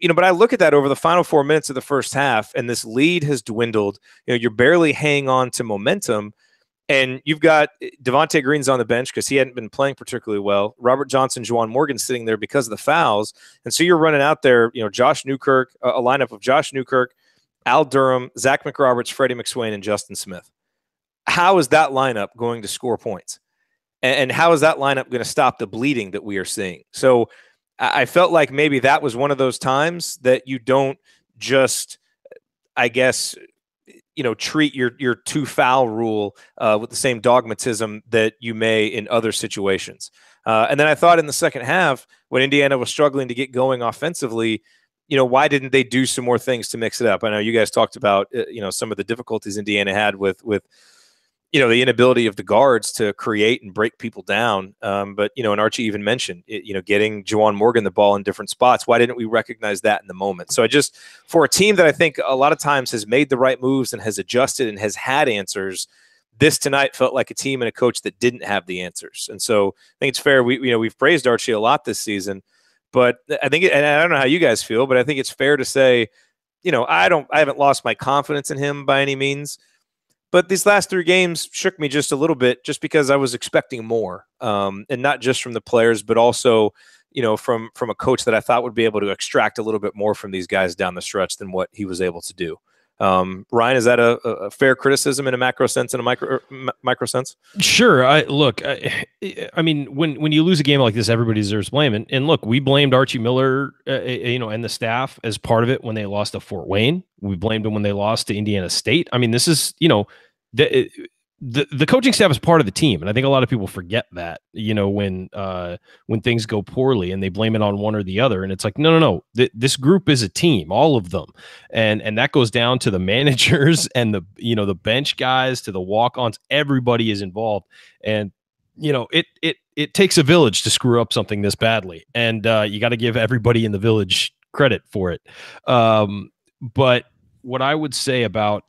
but I look at that over the final 4 minutes of the first half, and this lead has dwindled. You're barely hanging on to momentum. And you've got Devontae Green's on the bench because he hadn't been playing particularly well. Robert Johnson, Juwan Morgan sitting there because of the fouls. And so you're running out there, Josh Newkirk, a lineup of Josh Newkirk, Al Durham, Zach McRoberts, Freddie McSwain, and Justin Smith. How is that lineup going to score points? And how is that lineup going to stop the bleeding that we are seeing? So I felt like maybe that was one of those times that you don't just, I guess, treat your 2 foul rule with the same dogmatism that you may in other situations. And then I thought in the second half, when Indiana was struggling to get going offensively, why didn't they do some more things to mix it up? I know you guys talked about, some of the difficulties Indiana had with the inability of the guards to create and break people down. But, and Archie even mentioned, getting Juwan Morgan the ball in different spots. Why didn't we recognize that in the moment? So for a team that I think a lot of times has made the right moves and has adjusted and has had answers, this tonight felt like a team and a coach that didn't have the answers. And so I think it's fair. We've praised Archie a lot this season, but I think, and I don't know how you guys feel, but I think it's fair to say, I haven't lost my confidence in him by any means. But these last 3 games shook me just a little bit, just because I was expecting more, and not just from the players, but also, from a coach that I thought would be able to extract a little bit more from these guys down the stretch than what he was able to do. Ryan, is that a fair criticism in a macro sense and a micro sense? Sure. I mean, when you lose a game like this, everybody deserves blame. And look, we blamed Archie Miller, and the staff as part of it when they lost to Fort Wayne. We blamed them when they lost to Indiana State. I mean, this is, the coaching staff is part of the team, and I think a lot of people forget that. When things go poorly and they blame it on one or the other, and it's like, no. This group is a team, all of them, and that goes down to the managers and the bench guys to the walk-ons. Everybody is involved, and it takes a village to screw up something this badly, and you got to give everybody in the village credit for it. But what I would say about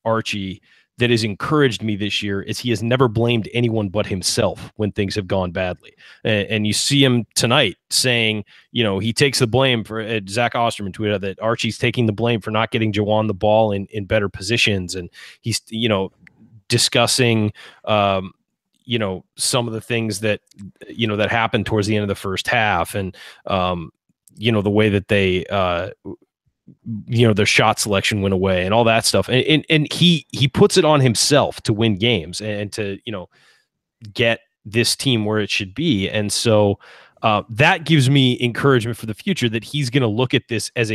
Archie that has encouraged me this year is he has never blamed anyone but himself when things have gone badly. And you see him tonight saying, he takes the blame for Zach Osterman tweeted that Archie's taking the blame for not getting Juwan the ball in better positions. And he's, discussing, some of the things that happened towards the end of the first half. And, the way that they, their shot selection went away and all that stuff. And he puts it on himself to win games and to, get this team where it should be. And so that gives me encouragement for the future that he's going to look at this as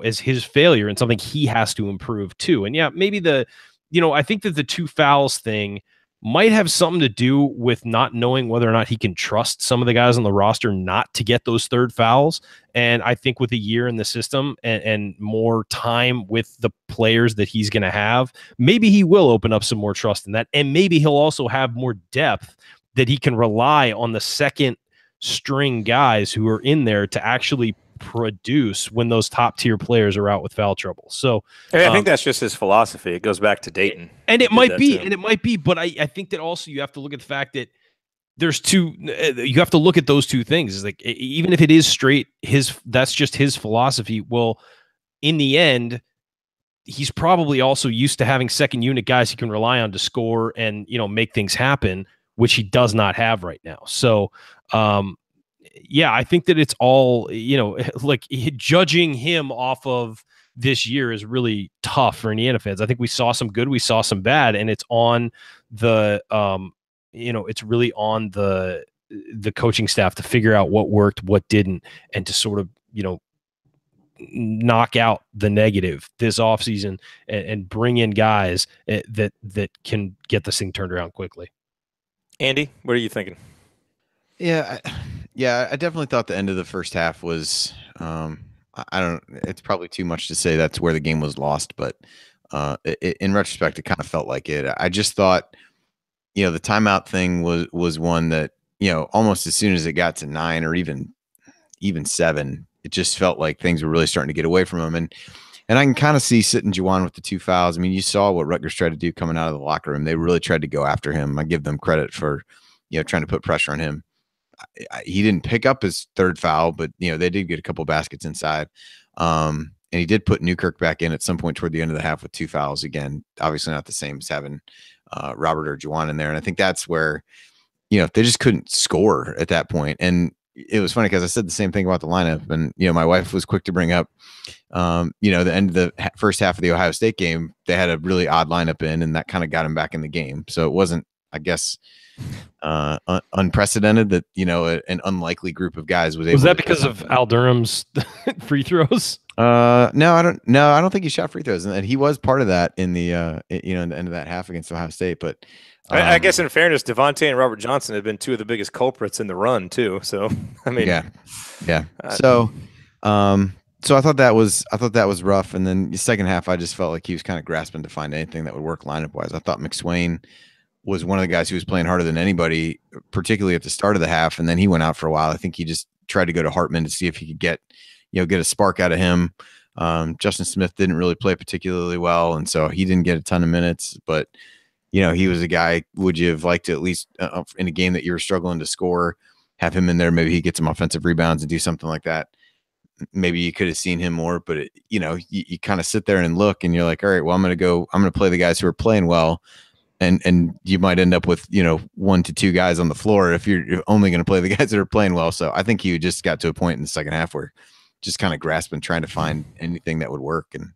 as his failure and something he has to improve too. And maybe I think that the 2 fouls thing might have something to do with not knowing whether or not he can trust some of the guys on the roster not to get those 3rd fouls. And I think with a year in the system and more time with the players that he's going to have, maybe he will open up some more trust in that. And maybe he'll also have more depth that he can rely on the second string guys who are in there to actually produce when those top tier players are out with foul trouble. So I think that's just his philosophy. It goes back to Dayton. And it might be, but I think that also you have to look at the fact that there's you have to look at those 2 things. It's like, even if it is straight, that's just his philosophy. Well, in the end, he's probably also used to having second unit guys he can rely on to score and, make things happen, which he does not have right now. So, I think that it's all, like judging him off of this year is really tough for Indiana fans. I think we saw some good, we saw some bad, and it's on the, it's really on the coaching staff to figure out what worked, what didn't, and to sort of, knock out the negative this offseason and bring in guys that can get this thing turned around quickly. Andy, what are you thinking? Yeah, I definitely thought the end of the first half was, it's probably too much to say that's where the game was lost, but in retrospect, it kind of felt like it. I just thought, the timeout thing was one that, almost as soon as it got to 9 or even 7, it just felt like things were really starting to get away from him. And I can kind of see sitting Juwan with the 2 fouls. I mean, you saw what Rutgers tried to do coming out of the locker room. They really tried to go after him. I give them credit for, trying to put pressure on him. He didn't pick up his 3rd foul, but they did get a couple baskets inside. And he did put Newkirk back in at some point toward the end of the half with 2 fouls. Again, obviously not the same as having Robert or Juwan in there. And I think that's where, they just couldn't score at that point. And it was funny because I said the same thing about the lineup. And, my wife was quick to bring up, the end of the first half of the Ohio State game, they had a really odd lineup in, and that kind of got him back in the game. So it wasn't, I guess, unprecedented that an unlikely group of guys was that because of Al Durham's free throws? No, I don't think he shot free throws, and he was part of that in the in the end of that half against Ohio State. But I guess in fairness, Devontae and Robert Johnson have been 2 of the biggest culprits in the run too. So I mean, yeah. So I thought that was rough, and then the second half, I just felt like he was kind of grasping to find anything that would work lineup wise. I thought McSwain was one of the guys who was playing harder than anybody, particularly at the start of the half. And then he went out for a while. I think he just tried to go to Hartman to see if he could get a spark out of him. Justin Smith didn't really play particularly well, and so he didn't get a ton of minutes, but he was a guy, would you have liked to at least in a game that you were struggling to score, have him in there? Maybe he gets some offensive rebounds and do something like that. Maybe you could have seen him more, but you kind of sit there and look and you're like, all right, well, I'm going to play the guys who are playing well. And you might end up with, 1 to 2 guys on the floor if you're only going to play the guys that are playing well. So I think you just got to a point in the second half where just kind of grasping, trying to find anything that would work. And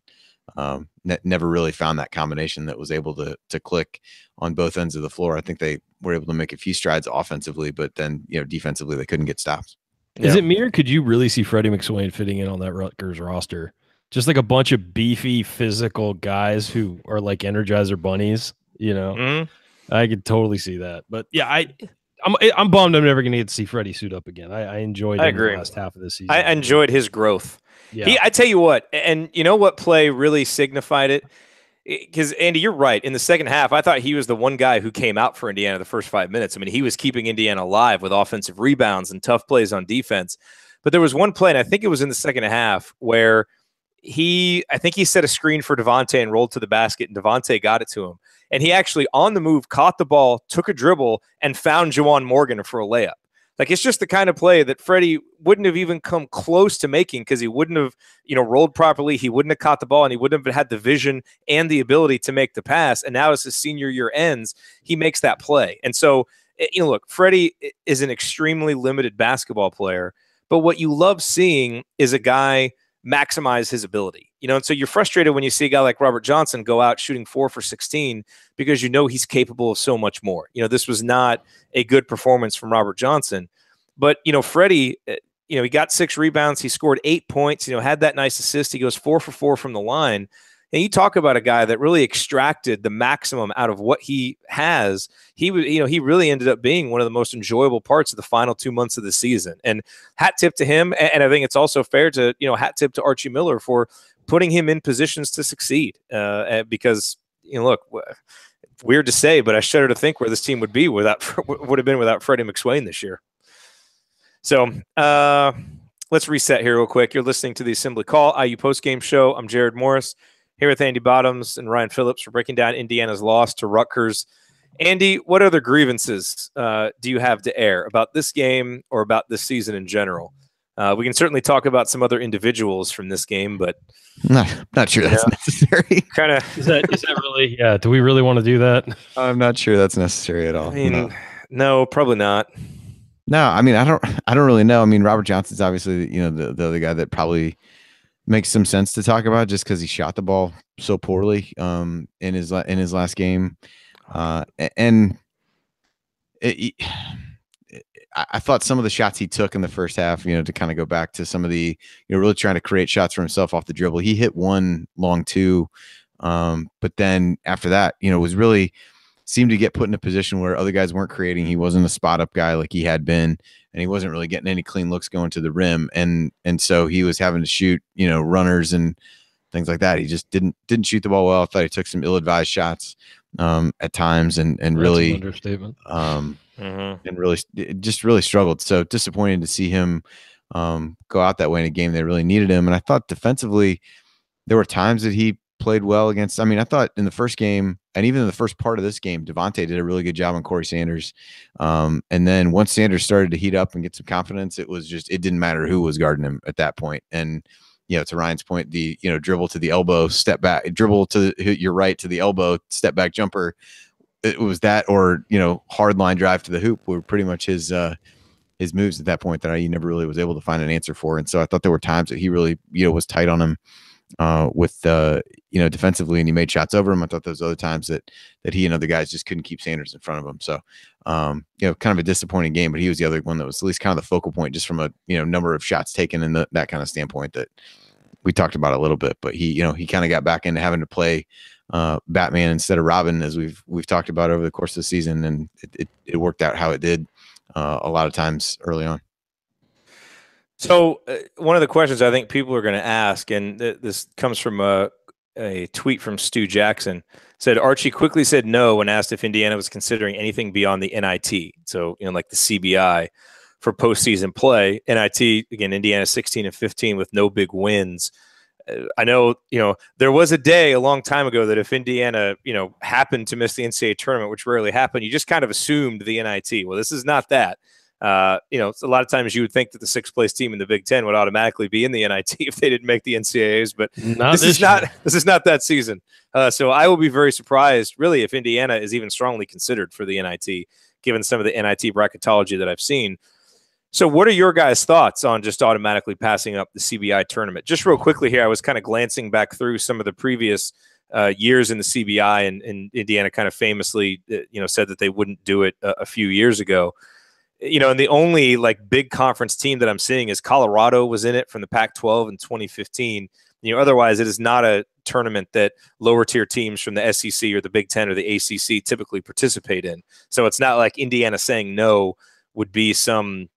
never really found that combination that was able to click on both ends of the floor. I think they were able to make a few strides offensively, but then defensively they couldn't get stops. Is it me, or could you really see Freddie McSwain fitting in on that Rutgers roster? Just like a bunch of beefy, physical guys who are like Energizer bunnies, I could totally see that. But yeah, I'm bummed I'm never going to get to see Freddie suit up again. I enjoyed him the last half of the season. I enjoyed his growth. Yeah. I tell you what, and you know what play really signified it? Because, Andy, you're right. In the second half, I thought he was the one guy who came out for Indiana the first 5 minutes. I mean, he was keeping Indiana alive with offensive rebounds and tough plays on defense. But there was one play, and I think it was in the second half, where I think he set a screen for Devontae and rolled to the basket, and Devontae got it to him. And he actually, on the move, caught the ball, took a dribble, and found Juwan Morgan for a layup. Like, it's just the kind of play that Freddie wouldn't have even come close to making because he wouldn't have, rolled properly. He wouldn't have caught the ball, and he wouldn't have had the vision and the ability to make the pass. And now as his senior year ends, he makes that play. And so, look, Freddie is an extremely limited basketball player, but what you love seeing is a guy maximize his ability. And so you're frustrated when you see a guy like Robert Johnson go out shooting 4 for 16 because he's capable of so much more. This was not a good performance from Robert Johnson. But, Freddie, he got 6 rebounds. He scored 8 points, had that nice assist. He goes 4 for 4 from the line. And you talk about a guy that really extracted the maximum out of what he has. He really ended up being one of the most enjoyable parts of the final 2 months of the season. And hat tip to him. And I think it's also fair to, hat tip to Archie Miller for putting him in positions to succeed. Because, look, weird to say, but I shudder to think where this team would have been without Freddie McSwain this year. So let's reset here real quick. You're listening to the Assembly Call IU Postgame Show. I'm Jared Morris here with Andy Bottoms and Ryan Phillips for breaking down Indiana's loss to Rutgers. Andy, what other grievances do you have to air about this game or about this season in general? We can certainly talk about some other individuals from this game, but not sure that's necessary. Kind of is that really? Yeah. Do we really want to do that? I'm not sure that's necessary at all. I mean, no, probably not. No, I mean, I don't really know. I mean, Robert Johnson's obviously, the other guy that probably makes some sense to talk about just because he shot the ball so poorly in his last game, and I thought some of the shots he took in the first half, to kind of go back to some of the, really trying to create shots for himself off the dribble. He hit one long two, but then after that, was really seemed to get put in a position where other guys weren't creating. He wasn't a spot up guy like he had been, and he wasn't really getting any clean looks going to the rim. And so he was having to shoot, runners and things like that. He just didn't shoot the ball well. I thought he took some ill-advised shots at times and really an understatement. And really struggled. So disappointing to see him go out that way in a game that really needed him. And I thought defensively, there were times that he played well against. I mean, I thought in the first game and even in the first part of this game, Devontae did a really good job on Corey Sanders. And then once Sanders started to heat up and get some confidence, it didn't matter who was guarding him at that point. And to Ryan's point, the dribble to the elbow, step back, dribble to your right to the elbow, step back jumper. It was that, or hard line drive to the hoop were pretty much his moves at that point that he never really was able to find an answer for. And so I thought there were times that he really was tight on him with defensively, and he made shots over him. I thought those other times that he and other guys just couldn't keep Sanders in front of him. So kind of a disappointing game, but he was the other one that was at least kind of the focal point just from a number of shots taken and that kind of standpoint that we talked about a little bit. But he kind of got back into having to play Batman instead of Robin, as we've talked about over the course of the season, and it worked out how it did a lot of times early on. So one of the questions I think people are going to ask, and this comes from a tweet from Stu Jackson, said Archie quickly said no when asked if Indiana was considering anything beyond the NIT. So, like the CBI for postseason play. NIT, again, Indiana 16-15 with no big wins. I know, there was a day a long time ago that if Indiana, happened to miss the NCAA tournament, which rarely happened, you just kind of assumed the NIT. Well, this is not that. A lot of times you would think that the 6th place team in the Big Ten would automatically be in the NIT if they didn't make the NCAAs, but this is not that season. So I will be very surprised, really, if Indiana is even strongly considered for the NIT, given some of the NIT bracketology that I've seen. So what are your guys' thoughts on just automatically passing up the CBI tournament? Just real quickly here, I was kind of glancing back through some of the previous years in the CBI, and Indiana kind of famously, said that they wouldn't do it a few years ago. And the only like big conference team that I'm seeing is Colorado was in it from the Pac-12 in 2015. Otherwise it is not a tournament that lower tier teams from the SEC or the Big Ten or the ACC typically participate in. So it's not like Indiana saying no would be some,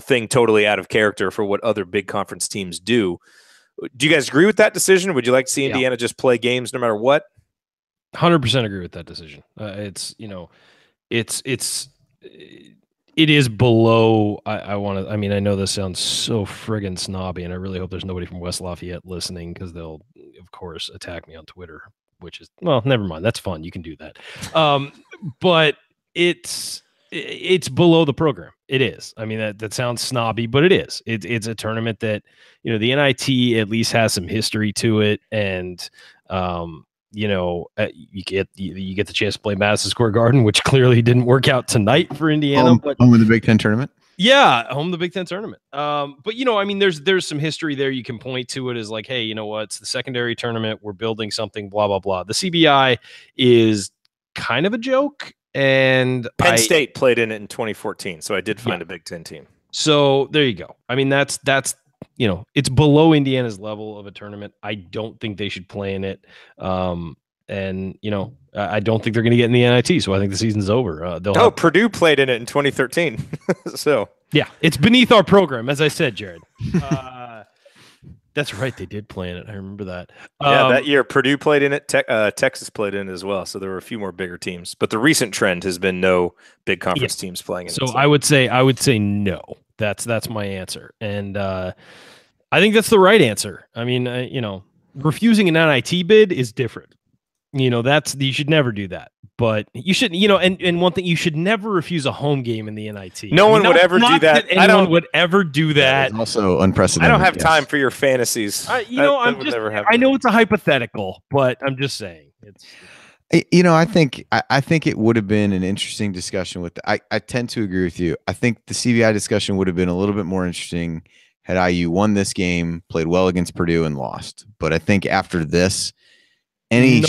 thing totally out of character for what other big conference teams do. Do you guys agree with that decision? Would you like to see Indiana just play games no matter what? 100% agree with that decision. It is below. I know this sounds so friggin' snobby, and I really hope there's nobody from West Lafayette listening, because they'll, of course, attack me on Twitter, which is, well, never mind. That's fun. You can do that. But it's below the program. It is. I mean, that sounds snobby, but it is. It's a tournament that, the NIT at least has some history to it, and you get the chance to play Madison Square Garden, which clearly didn't work out tonight for Indiana. But home of the Big Ten tournament. Yeah, home of the Big Ten tournament. But there's some history there. You can point to it as like, hey, you know what? It's the secondary tournament. We're building something. Blah blah blah. The CBI is kind of a joke. And Penn State played in it in 2014, so I did find a Big Ten team. So there you go. I mean, that's it's below Indiana's level of a tournament. I don't think they should play in it. I don't think they're going to get in the NIT. So I think the season's over. Purdue played in it in 2013. So yeah, it's beneath our program, as I said, Jared. That's right. They did play in it. I remember that. That year Purdue played in it. Texas played in it as well. So there were a few more bigger teams, but the recent trend has been no big conference teams playing in it. So I would say no. That's my answer. And I think that's the right answer. I mean, refusing an NIT bid is different. You should never do that. But you should, and one thing, you should never refuse a home game in the NIT. No one would ever do that. Anyone would ever do that. It's also unprecedented. I don't have time for your fantasies. I know it's a hypothetical, but I'm just saying it's. I think it would have been an interesting discussion with. I tend to agree with you. I think the CBI discussion would have been a little bit more interesting had IU won this game, played well against Purdue, and lost. But I think after this, any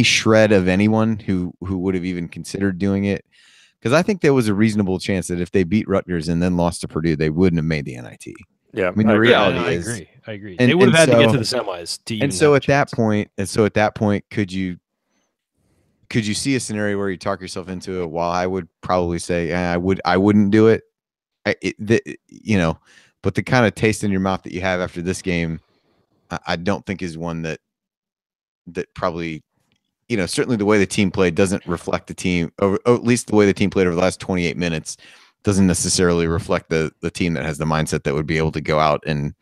shred of anyone who would have even considered doing it, because I think there was a reasonable chance that if they beat Rutgers and then lost to Purdue, they wouldn't have made the NIT. Yeah, I mean the reality is, I agree. They would have had to get to the semis. At that point, could you see a scenario where you talk yourself into it? While I would probably say I wouldn't do it. But the kind of taste in your mouth that you have after this game, I don't think is one that probably, certainly the way the team played doesn't reflect the team, or at least the way the team played over the last 28 minutes doesn't necessarily reflect the team that has the mindset that would be able to go out and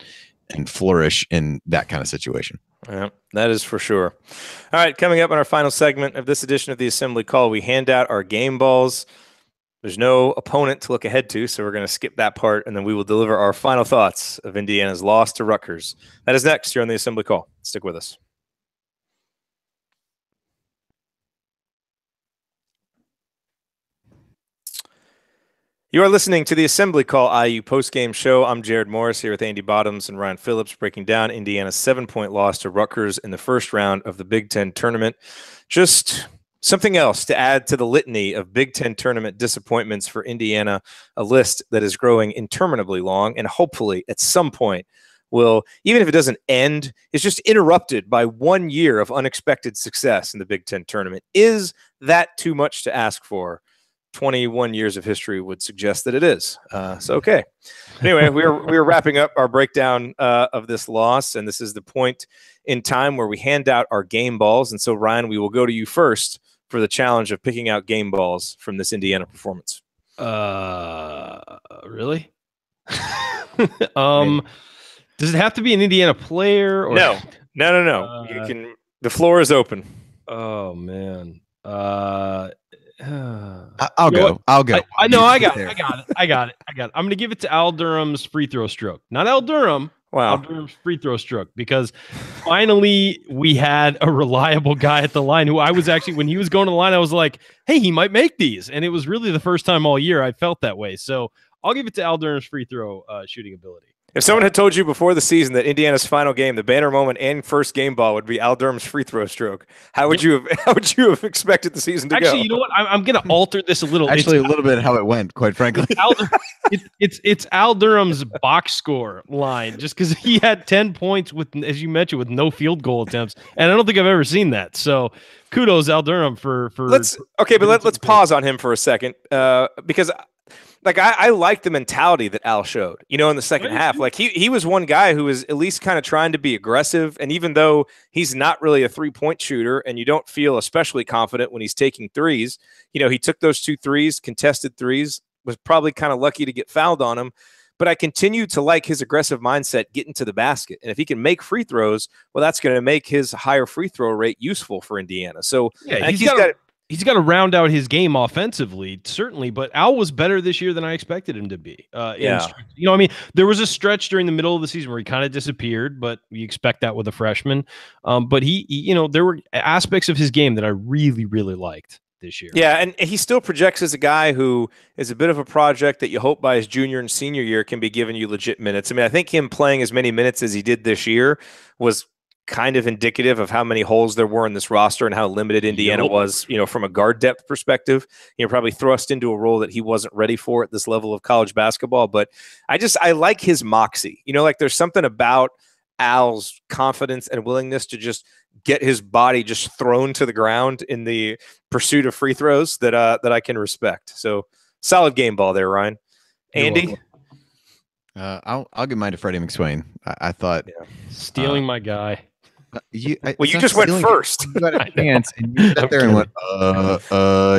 flourish in that kind of situation. Yeah, that is for sure. All right, coming up in our final segment of this edition of the Assembly Call, we hand out our game balls. There's no opponent to look ahead to, so we're going to skip that part, and then we will deliver our final thoughts of Indiana's loss to Rutgers. That is next here on the Assembly Call. Stick with us. You are listening to the Assembly Call IU postgame show. I'm Jared Morris here with Andy Bottoms and Ryan Phillips, breaking down Indiana's 7-point loss to Rutgers in the first round of the Big Ten tournament. Just something else to add to the litany of Big Ten tournament disappointments for Indiana, a list that is growing interminably long and hopefully at some point will, even if it doesn't end, is just interrupted by 1 year of unexpected success in the Big Ten tournament. Is that too much to ask for? 21 years of history would suggest that it is. Okay. Anyway, we're wrapping up our breakdown of this loss, and this is the point in time where we hand out our game balls. And so, Ryan, we will go to you first for the challenge of picking out game balls from this Indiana performance. Really? Does it have to be an Indiana player? Or... No. You can. The floor is open. Oh man. I'll go. I got it. I'm going to give it to Al Durham's free throw stroke. Not Al Durham. Wow. Al Durham's free throw stroke, because finally we had a reliable guy at the line who I was actually, when he was going to the line, I was like, hey, he might make these. And it was really the first time all year I felt that way. So I'll give it to Al Durham's free throw shooting ability. If someone had told you before the season that Indiana's final game, the banner moment and first game ball would be Al Durham's free throw stroke, how would you have expected the season to go? Actually, you know what? I'm going to alter this a little. Actually, a little bit how it went, quite frankly. It's Al Durham's box score line, just because he had 10 points with, as you mentioned, with no field goal attempts, and I don't think I've ever seen that. So, kudos Al Durham for. Let's pause on him for a second, because. Like I like the mentality that Al showed, in the second half. Like he was one guy who was at least kind of trying to be aggressive. And even though he's not really a 3-point shooter and you don't feel especially confident when he's taking threes, he took those 2 threes, contested threes, was probably kind of lucky to get fouled on him. But I continue to like his aggressive mindset getting to the basket. And if he can make free throws, well, that's going to make his higher free throw rate useful for Indiana. So yeah, he's got to round out his game offensively, certainly, but Al was better this year than I expected him to be. There was a stretch during the middle of the season where he kind of disappeared, but you expect that with a freshman. But he, there were aspects of his game that I really, really liked this year. Yeah, and he still projects as a guy who is a bit of a project that you hope by his junior and senior year can be giving you legit minutes. I mean, I think him playing as many minutes as he did this year was kind of indicative of how many holes there were in this roster and how limited Indiana was, from a guard depth perspective. Probably thrust into a role that he wasn't ready for at this level of college basketball. But I like his moxie. Like there's something about Al's confidence and willingness to just get his body just thrown to the ground in the pursuit of free throws that I can respect. So solid game ball there, Ryan. Andy? I'll give mine to Freddie McSwain. I thought stealing my guy. You just went first. You got a chance, and you sat there and went,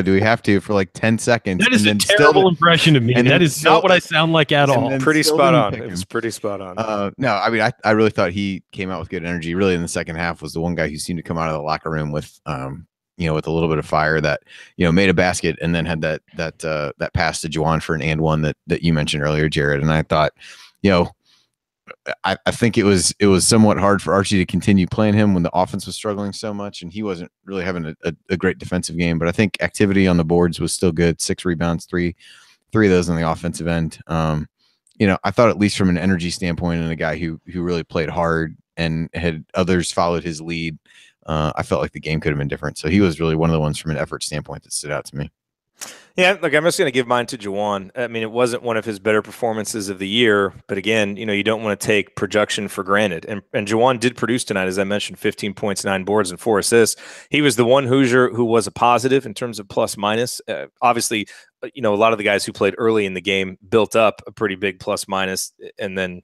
do we have to for like 10 seconds? That is a terrible impression of me. That is not what I sound like at all. Pretty spot on. It was pretty spot on. No, I mean, I really thought he came out with good energy. Really, in the second half, was the one guy who seemed to come out of the locker room with, with a little bit of fire that, made a basket and then had that pass to Juwan for an and one that you mentioned earlier, Jared. And I thought, I think it was somewhat hard for Archie to continue playing him when the offense was struggling so much, and he wasn't really having a great defensive game. But I think activity on the boards was still good. 6 rebounds, three of those on the offensive end. I thought at least from an energy standpoint and a guy who really played hard and had others followed his lead, I felt like the game could have been different. So he was really one of the ones from an effort standpoint that stood out to me. Yeah, look, I'm just going to give mine to Juwan. I mean, it wasn't one of his better performances of the year, but again, you don't want to take production for granted. And Juwan did produce tonight, as I mentioned, 15 points, 9 boards, and 4 assists. He was the one Hoosier who was a positive in terms of plus minus. Obviously, a lot of the guys who played early in the game built up a pretty big plus minus, and then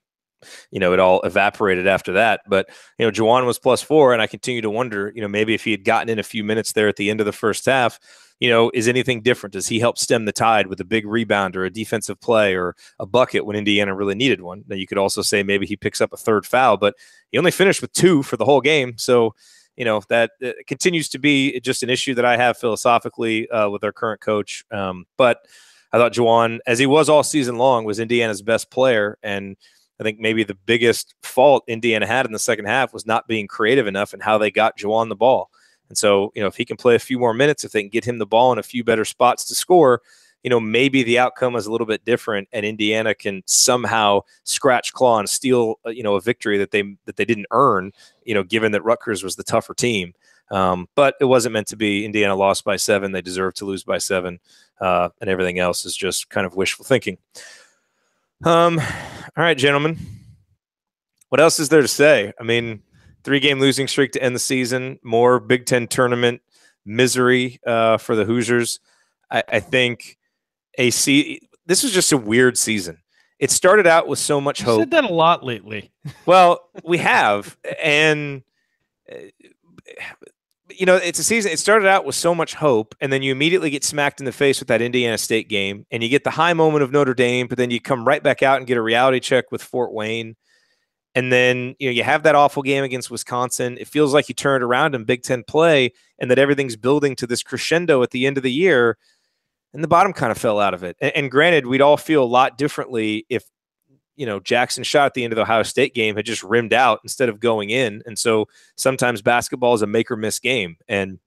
it all evaporated after that. But, Juwan was plus 4, and I continue to wonder, maybe if he had gotten in a few minutes there at the end of the first half, is anything different? Does he help stem the tide with a big rebound or a defensive play or a bucket when Indiana really needed one? Now, you could also say maybe he picks up a third foul, but he only finished with 2 for the whole game. So, that continues to be just an issue that I have philosophically with our current coach. But I thought Juwan, as he was all season long, was Indiana's best player. And I think maybe the biggest fault Indiana had in the second half was not being creative enough in how they got Juwan the ball. And so, if he can play a few more minutes, if they can get him the ball in a few better spots to score, maybe the outcome is a little bit different and Indiana can somehow scratch claw and steal, a victory that they didn't earn, given that Rutgers was the tougher team. But it wasn't meant to be. Indiana lost by 7. They deserved to lose by 7. And everything else is just kind of wishful thinking. All right, gentlemen. What else is there to say? I mean, 3-game losing streak to end the season, more Big Ten tournament misery for the Hoosiers. I think this was just a weird season. It started out with so much hope. You said that a lot lately. Well, we have. And, it's a season. It started out with so much hope, and then you immediately get smacked in the face with that Indiana State game, and you get the high moment of Notre Dame, but then you come right back out and get a reality check with Fort Wayne. And then, you have that awful game against Wisconsin. It feels like you turned around in Big Ten play and that everything's building to this crescendo at the end of the year. And the bottom kind of fell out of it. And granted, we'd all feel a lot differently if, Jackson shot at the end of the Ohio State game had just rimmed out instead of going in. And so sometimes basketball is a make or miss game. And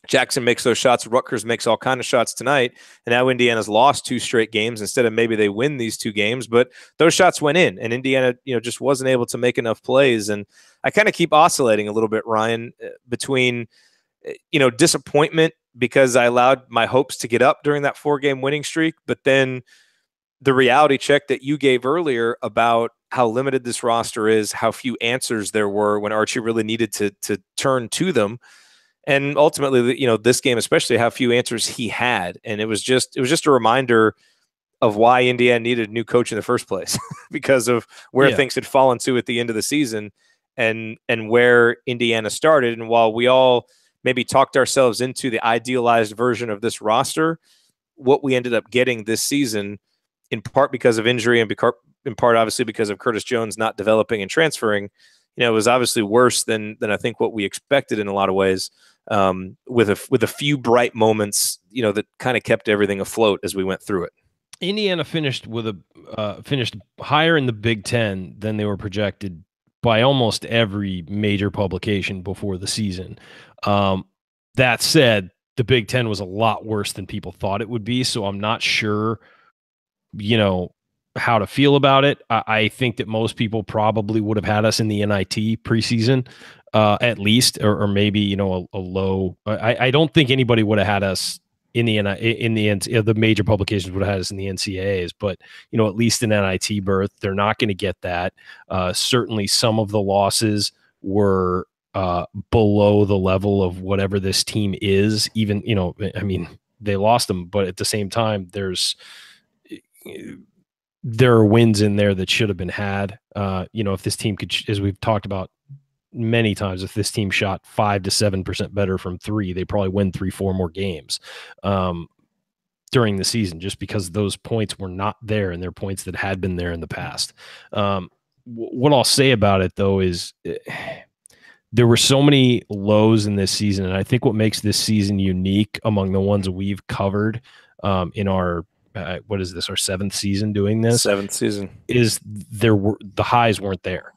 Jackson makes those shots. Rutgers makes all kind of shots tonight. And now Indiana's lost 2 straight games instead of maybe they win these 2 games. But those shots went in, and Indiana, just wasn't able to make enough plays. And I kind of keep oscillating a little bit, Ryan, between, disappointment because I allowed my hopes to get up during that 4-game winning streak. But then the reality check that you gave earlier about how limited this roster is, how few answers there were when Archie really needed to turn to them. And ultimately, this game, especially how few answers he had. And it was just a reminder of why Indiana needed a new coach in the first place because of where things had fallen to at the end of the season and where Indiana started. And while we all maybe talked ourselves into the idealized version of this roster, what we ended up getting this season, in part because of injury and in part, obviously, because of Curtis Jones not developing and transferring, it was obviously worse than I think what we expected in a lot of ways. With a few bright moments, that kind of kept everything afloat as we went through it. Indiana finished finished higher in the Big Ten than they were projected by almost every major publication before the season. That said, the Big Ten was a lot worse than people thought it would be, so I'm not sure, how to feel about it. I think that most people probably would have had us in the NIT preseason, at least, or maybe a low. I don't think anybody would have had us in the major publications would have had us in the NCAAs, but at least an NIT berth. They're not going to get that. Certainly, some of the losses were below the level of whatever this team is. Even they lost them, but at the same time, there are wins in there that should have been had. If this team could, as we've talked about many times, if this team shot 5 to 7% better from 3, they probably win 3-4 more games during the season, just because those points were not there and they're points that had been there in the past. What I'll say about it, though, is there were so many lows in this season. And I think what makes this season unique among the ones we've covered in our what is this, our 7th season doing this? 7th season. Is the highs weren't there.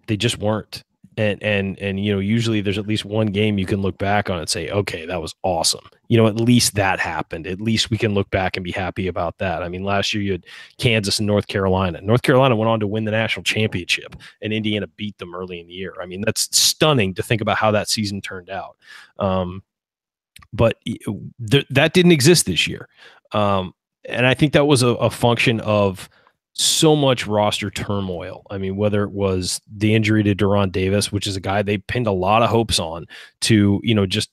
They just weren't. And usually there's at least one game you can look back on and say, okay, that was awesome. At least that happened. At least we can look back and be happy about that. I mean, last year you had Kansas and North Carolina. North Carolina went on to win the national championship, and Indiana beat them early in the year. I mean, that's stunning to think about how that season turned out. But that didn't exist this year. And I think that was a function of so much roster turmoil. I mean, whether it was the injury to Deron Davis, which is a guy they pinned a lot of hopes on, to, just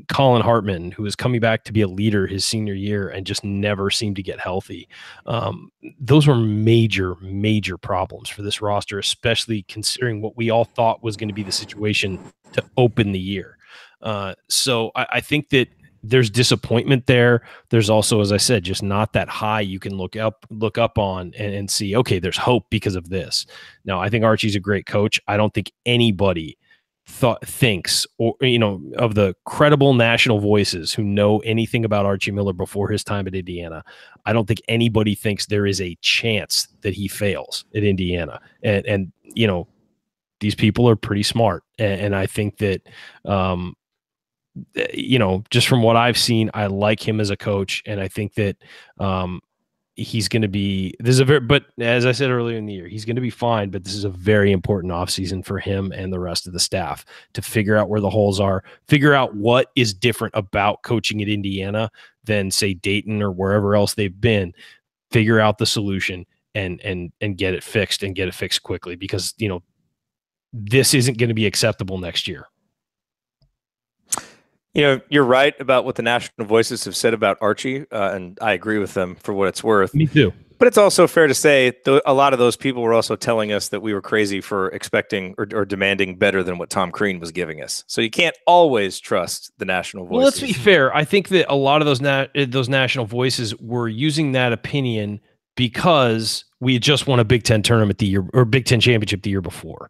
Colin Hartman, who was coming back to be a leader his senior year and just never seemed to get healthy. Those were major, major problems for this roster, especially considering what we all thought was going to be the situation to open the year. So I think that there's disappointment there. There's also, as I said, just not that high you can look up on and see, okay, there's hope because of this. Now, I think Archie's a great coach. I don't think anybody thinks, or of the credible national voices who know anything about Archie Miller before his time at Indiana, I don't think anybody thinks there is a chance that he fails at Indiana. And these people are pretty smart. And I think that, just from what I've seen, I like him as a coach, and I think that he's going to be. But as I said earlier in the year, he's going to be fine. But this is a very important offseason for him and the rest of the staff to figure out where the holes are, figure out what is different about coaching at Indiana than, say, Dayton or wherever else they've been. Figure out the solution and get it fixed, and get it fixed quickly, because this isn't going to be acceptable next year. You're right about what the national voices have said about Archie, and I agree with them for what it's worth. Me too. But it's also fair to say a lot of those people were also telling us that we were crazy for expecting or demanding better than what Tom Crean was giving us. So you can't always trust the national voices. Well, let's be fair. I think that a lot of those national voices were using that opinion because we had just won a Big Ten tournament the year, or Big Ten championship the year before.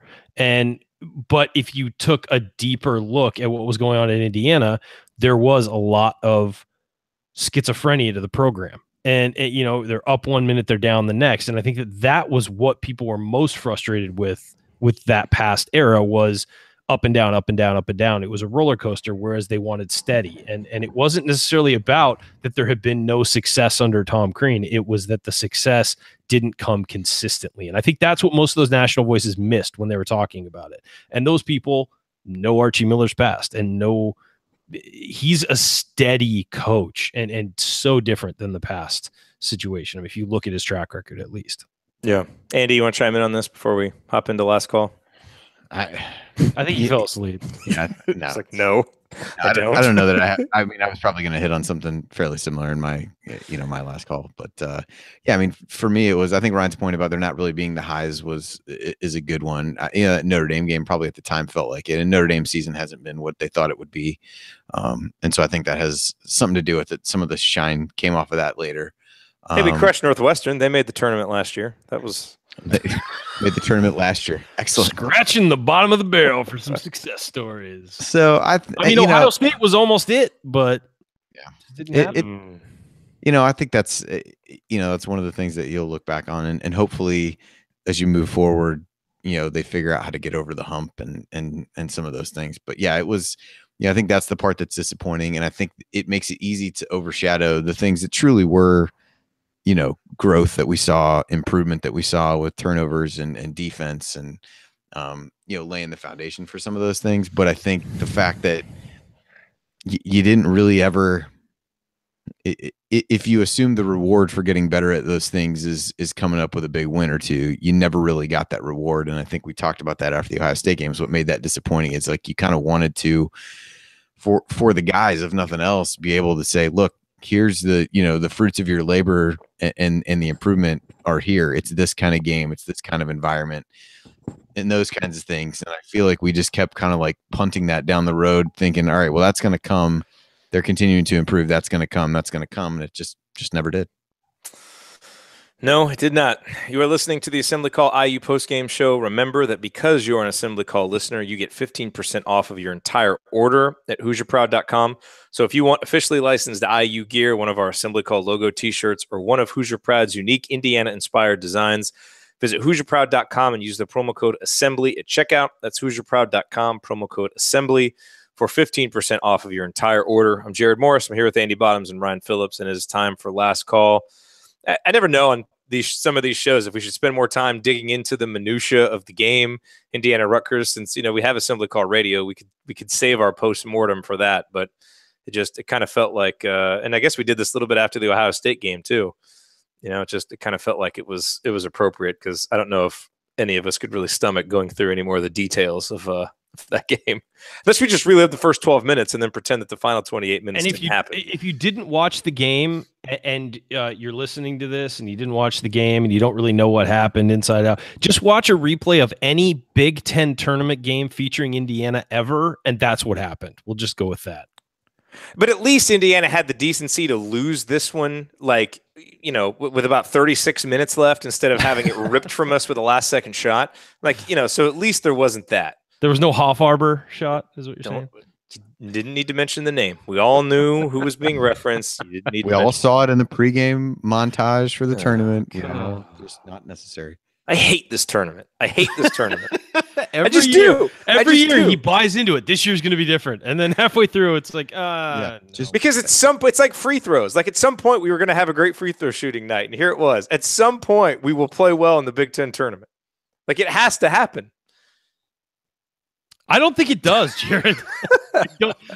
But if you took a deeper look at what was going on in Indiana, there was a lot of schizophrenia to the program. And they're up one minute, they're down the next. And I think that was what people were most frustrated with that past era was, up and down, up and down, up and down. It was a roller coaster, whereas they wanted steady. And it wasn't necessarily about that there had been no success under Tom Crean. It was that the success didn't come consistently. And I think that's what most of those national voices missed when they were talking about it. And those people know Archie Miller's past and know he's a steady coach and so different than the past situation. I mean, if you look at his track record, at least. Yeah. Andy, you want to chime in on this before we hop into last call? I think he fell asleep. Yeah, no. It's like, no, I don't know that I mean, I was probably going to hit on something fairly similar in my, my last call, but yeah, I mean, for me, it was, I think Ryan's point about there not really being the highs is a good one. Notre Dame game probably at the time felt like it, and Notre Dame season hasn't been what they thought it would be. And so I think that has something to do with it. Some of the shine came off of that later. Hey, we crushed Northwestern. They made the tournament last year. They made the tournament last year. Excellent. Scratching the bottom of the barrel for some success stories. So I mean, Ohio State was almost it, but yeah, didn't happen. I think that's that's one of the things that you'll look back on, and hopefully as you move forward, they figure out how to get over the hump and some of those things. But yeah, it was. Yeah, I think that's the part that's disappointing, and I think it makes it easy to overshadow the things that truly were. Growth that we saw, improvement that we saw with turnovers and defense and, laying the foundation for some of those things. But I think the fact that you didn't really ever, if you assume the reward for getting better at those things is coming up with a big win or two, you never really got that reward. And I think we talked about that after the Ohio State games. What made that disappointing is like you kind of wanted to, for the guys, if nothing else, be able to say, look, here's the the fruits of your labor and the improvement are here. It's this kind of game, it's this kind of environment and those kinds of things. And I feel like we just kept kind of like punting that down the road thinking, all right, well, that's going to come. They're continuing to improve. That's going to come. And it just never did. No, it did not. You are listening to the Assembly Call IU postgame show. Remember that because you're an Assembly Call listener, you get 15% off of your entire order at HoosierProud.com. So if you want officially licensed IU gear, one of our Assembly Call logo t-shirts, or one of Hoosier Proud's unique Indiana-inspired designs, visit HoosierProud.com and use the promo code ASSEMBLY at checkout. That's HoosierProud.com, promo code ASSEMBLY for 15% off of your entire order. I'm Jared Morris. I'm here with Andy Bottoms and Ryan Phillips, and it is time for last call. I never know on some of these shows if we should spend more time digging into the minutia of the game, Indiana-Rutgers, since we have Assembly Call Radio. We could save our post-mortem for that, but it kind of felt like, and I guess we did this a little bit after the Ohio State game too. It kind of felt like it was appropriate because I don't know if any of us could really stomach going through any more of the details of that game, unless we just relive the first 12 minutes and then pretend that the final 28 minutes didn't happen. If you didn't watch the game and you're listening to this and you didn't watch the game and you don't really know what happened inside out, just watch a replay of any Big Ten tournament game featuring Indiana ever, and that's what happened. We'll just go with that. But at least Indiana had the decency to lose this one, with about 36 minutes left instead of having it ripped from us with a last-second shot. So at least there wasn't that. There was no Hoffarber shot, is what you're saying? You didn't need to mention the name. We all knew who was being referenced. You didn't need we all saw it in the pregame montage for the tournament. Just not necessary. I hate this tournament. Every Every year he buys into it. This year's going to be different, and then halfway through, it's like, just because it's like free throws. Like at some point, we were going to have a great free throw shooting night, and here it was. At some point, we will play well in the Big Ten tournament. Like it has to happen. I don't think it does, Jared.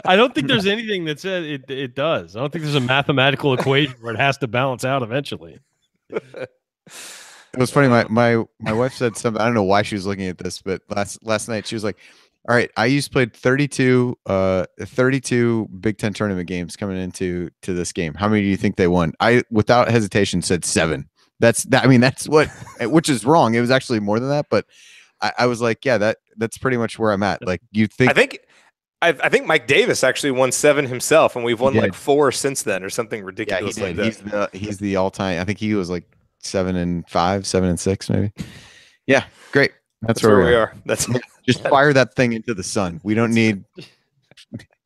I don't think there's anything that says it does. I don't think there's a mathematical equation where it has to balance out eventually. It was funny. My wife said something. I don't know why she was looking at this, but last night she was like, "All right, IU's played 32 Big Ten tournament games coming into this game. How many do you think they won?" I, without hesitation, said 7. That's what, which is wrong. It was actually more than that, but I was like, yeah, that's pretty much where I'm at. Like you think? I think Mike Davis actually won 7 himself, and we've won like 4 since then, or something ridiculous like that. He's the all-time. I think he was like 7-5, 7-6, maybe. Yeah, great. That's where we are. That's just fire that thing into the sun. We don't need.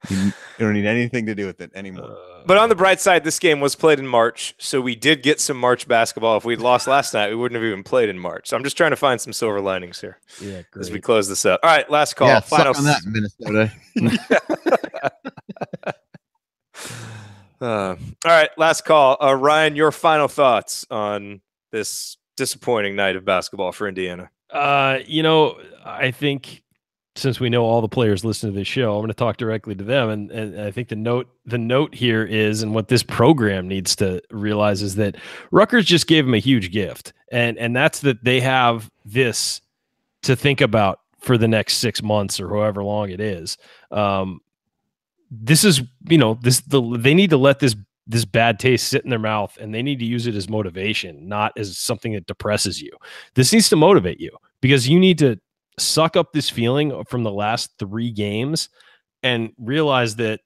You don't need anything to do with it anymore. But on the bright side, this game was played in March, so we did get some March basketball. If we'd lost last night, we wouldn't have even played in March. So I'm just trying to find some silver linings here as we close this up. All right, last call. Yeah, Final suck on that, Minnesota. All right, last call. Ryan, your final thoughts on this disappointing night of basketball for Indiana? I think since we know all the players listen to this show, I'm going to talk directly to them. And I think the note here is, and what this program needs to realize is that Rutgers just gave them a huge gift. And that's that they have this to think about for the next 6 months or however long it is. This is, they need to let this bad taste sit in their mouth, and they need to use it as motivation, not as something that depresses you. This needs to motivate you, because you need to suck up this feeling from the last 3 games and realize that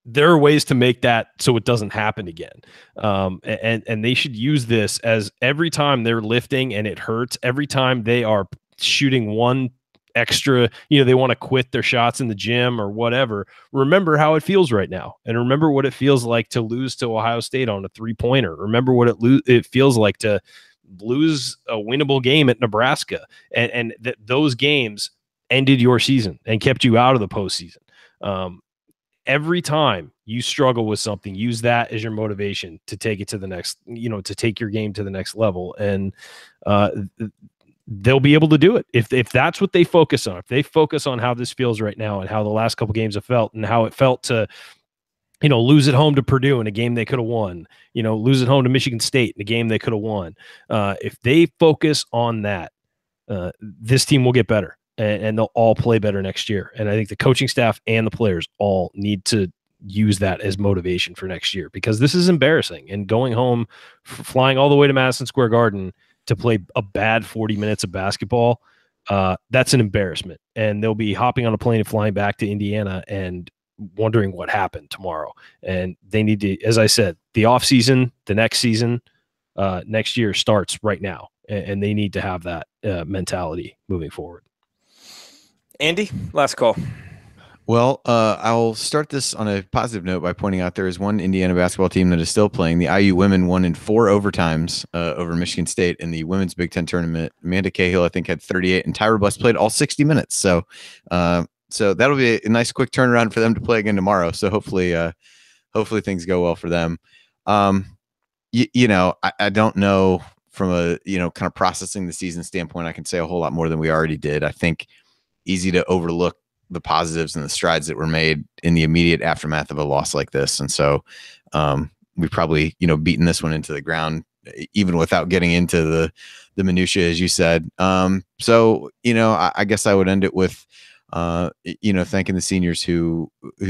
there are ways to make that so it doesn't happen again. And they should use this as every time they're lifting and it hurts, every time they are shooting one extra, they want to quit their shots in the gym or whatever, remember how it feels right now, and remember what it feels like to lose to Ohio State on a 3-pointer. Remember what it feels like to lose a winnable game at Nebraska, and those games ended your season and kept you out of the postseason. Every time you struggle with something, use that as your motivation to take it to the next, to take your game to the next level. And they'll be able to do it if that's what they focus on. If they focus on how this feels right now and how the last couple games have felt, and how it felt to, lose at home to Purdue in a game they could have won, lose at home to Michigan State in a game they could have won. If they focus on that, this team will get better, and they'll all play better next year. And I think the coaching staff and the players all need to use that as motivation for next year, because this is embarrassing. And going home, flying all the way to Madison Square Garden to play a bad 40 minutes of basketball, that's an embarrassment. And they'll be hopping on a plane and flying back to Indiana and wondering what happened tomorrow. And they need to, as I said, the off season, the next season, next year starts right now, and they need to have that mentality moving forward. Andy, last call. Well, I'll start this on a positive note by pointing out there is one Indiana basketball team that is still playing. The IU women won in 4 overtimes over Michigan State in the women's Big Ten tournament. Amanda Cahill, I think, had 38, and Tyra Buss played all 60 minutes. So that'll be a nice quick turnaround for them to play again tomorrow. So hopefully things go well for them. I don't know from a, kind of processing the season standpoint, I can say a whole lot more than we already did. I think easy to overlook the positives and the strides that were made in the immediate aftermath of a loss like this. And so we probably, beaten this one into the ground, even without getting into the minutia, as you said. I guess I would end it with, thanking the seniors who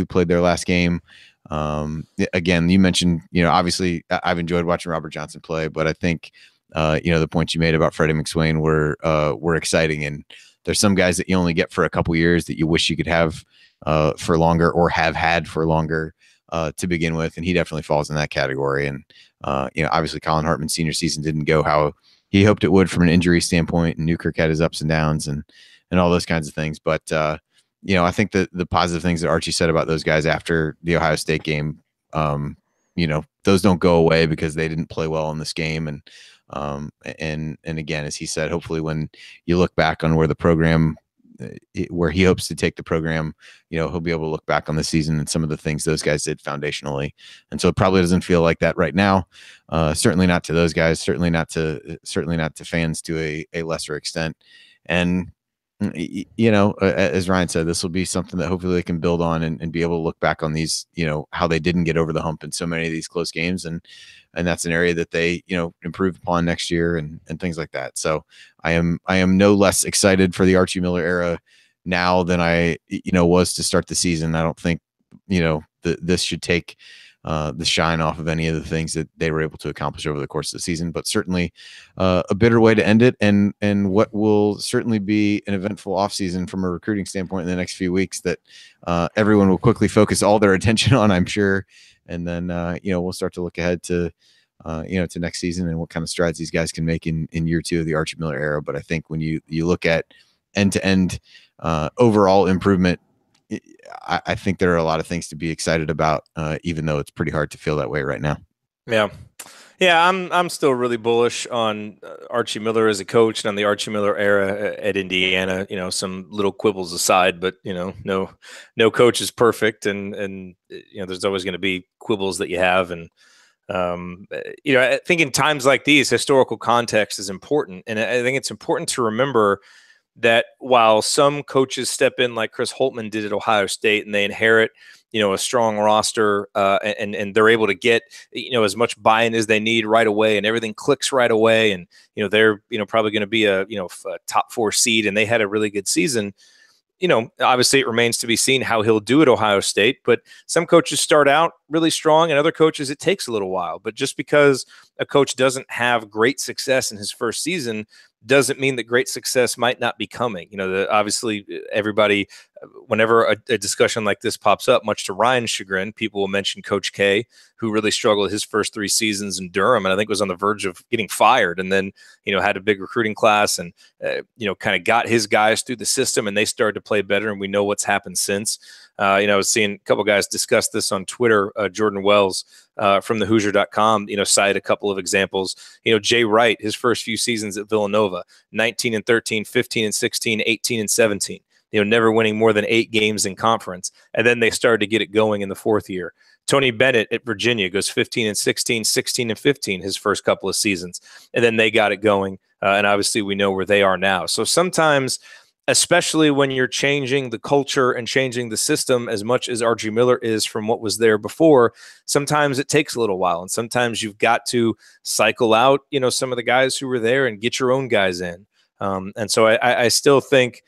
played their last game. Again, you mentioned, obviously I've enjoyed watching Robert Johnson play, but I think, the points you made about Freddie McSwain were exciting. And there's some guys that you only get for a couple years that you wish you could have for longer, or have had for longer to begin with. And he definitely falls in that category. And, obviously Colin Hartman's senior season didn't go how he hoped it would from an injury standpoint, and Newkirk had his ups and downs and all those kinds of things. But, I think the positive things that Archie said about those guys after the Ohio State game, those don't go away because they didn't play well in this game. And again, as he said, hopefully when you look back on where the program, where he hopes to take the program, he'll be able to look back on the season and some of the things those guys did foundationally. And so it probably doesn't feel like that right now. Certainly not to those guys, certainly not to fans to a lesser extent. And, as Ryan said, this will be something that hopefully they can build on and be able to look back on these, how they didn't get over the hump in so many of these close games. And that's an area that they, improve upon next year and things like that. So I am no less excited for the Archie Miller era now than I, was to start the season. I don't think, this should take the shine off of any of the things that they were able to accomplish over the course of the season, but certainly a bitter way to end it, and what will certainly be an eventful offseason from a recruiting standpoint in the next few weeks that everyone will quickly focus all their attention on, I'm sure. And then, we'll start to look ahead to, to next season and what kind of strides these guys can make in year 2 of the Archie Miller era. But I think when you look at end-to-end overall improvement I think there are a lot of things to be excited about, even though it's pretty hard to feel that way right now. Yeah. Yeah, I'm still really bullish on Archie Miller as a coach and on the Archie Miller era at Indiana. Some little quibbles aside, but no coach is perfect, and there's always going to be quibbles that you have, and I think in times like these, historical context is important, and I think it's important to remember that while some coaches step in like Chris Holtmann did at Ohio State, and they inherit a strong roster, and they're able to get as much buy-in as they need right away, and everything clicks right away, and they're probably going to be a top 4 seed, and they had a really good season. Obviously it remains to be seen how he'll do at Ohio State, but some coaches start out really strong, and other coaches it takes a little while. But just because a coach doesn't have great success in his first season doesn't mean that great success might not be coming. Obviously everybody, whenever a discussion like this pops up, much to Ryan's chagrin, people will mention Coach K, who really struggled his first 3 seasons in Durham, and I think was on the verge of getting fired, and then had a big recruiting class, and kind of got his guys through the system, and they started to play better, and we know what's happened since. I was seeing a couple guys discuss this on Twitter. Jordan Wells from the Hoosier.com, cited a couple of examples. Jay Wright, his first few seasons at Villanova, 19-13, 15-16, 18-17. Never winning more than 8 games in conference. And then they started to get it going in the 4th year. Tony Bennett at Virginia goes 15-16, 16-15 his first couple of seasons. And then they got it going. And obviously we know where they are now. So sometimes, especially when you're changing the culture and changing the system as much as Archie Miller is from what was there before, sometimes it takes a little while. And sometimes you've got to cycle out, some of the guys who were there and get your own guys in. And so I still think,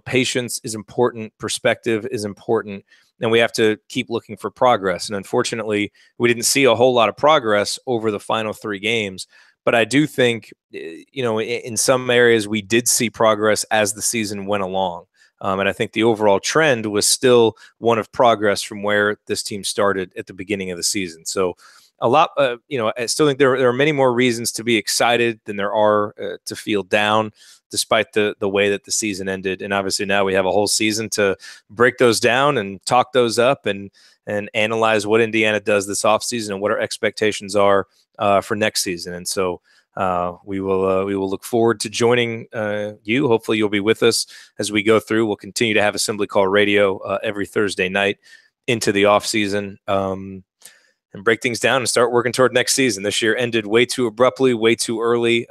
patience is important. Perspective is important. And we have to keep looking for progress. And unfortunately, we didn't see a whole lot of progress over the final 3 games. But I do think, in some areas we did see progress as the season went along. And I think the overall trend was still one of progress from where this team started at the beginning of the season. So a lot, I still think there are many more reasons to be excited than there are to feel down, despite the way that the season ended. And obviously now we have a whole season to break those down and talk those up and analyze what Indiana does this offseason and what our expectations are for next season. And so we will look forward to joining you. Hopefully you'll be with us as we go through. We'll continue to have Assembly Call Radio every Thursday night into the offseason, and break things down and start working toward next season. This year ended way too abruptly, way too early,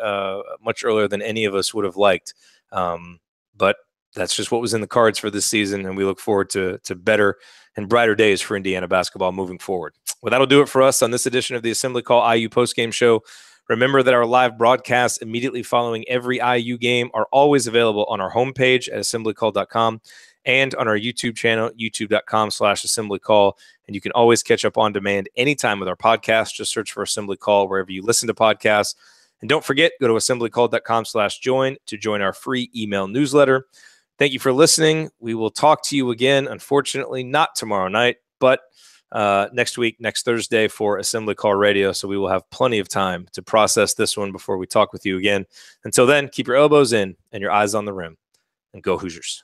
much earlier than any of us would have liked. But that's just what was in the cards for this season, and we look forward to better and brighter days for Indiana basketball moving forward. Well, that'll do it for us on this edition of the Assembly Call IU Postgame Show. Remember that our live broadcasts immediately following every IU game are always available on our homepage at assemblycall.com and on our YouTube channel, youtube.com/assemblycall. And you can always catch up on demand anytime with our podcast. Just search for Assembly Call wherever you listen to podcasts. And don't forget, go to assemblycall.com/join to join our free email newsletter. Thank you for listening. We will talk to you again, unfortunately, not tomorrow night, but next week, next Thursday for Assembly Call Radio. So we will have plenty of time to process this one before we talk with you again. Until then, keep your elbows in and your eyes on the rim, and go Hoosiers.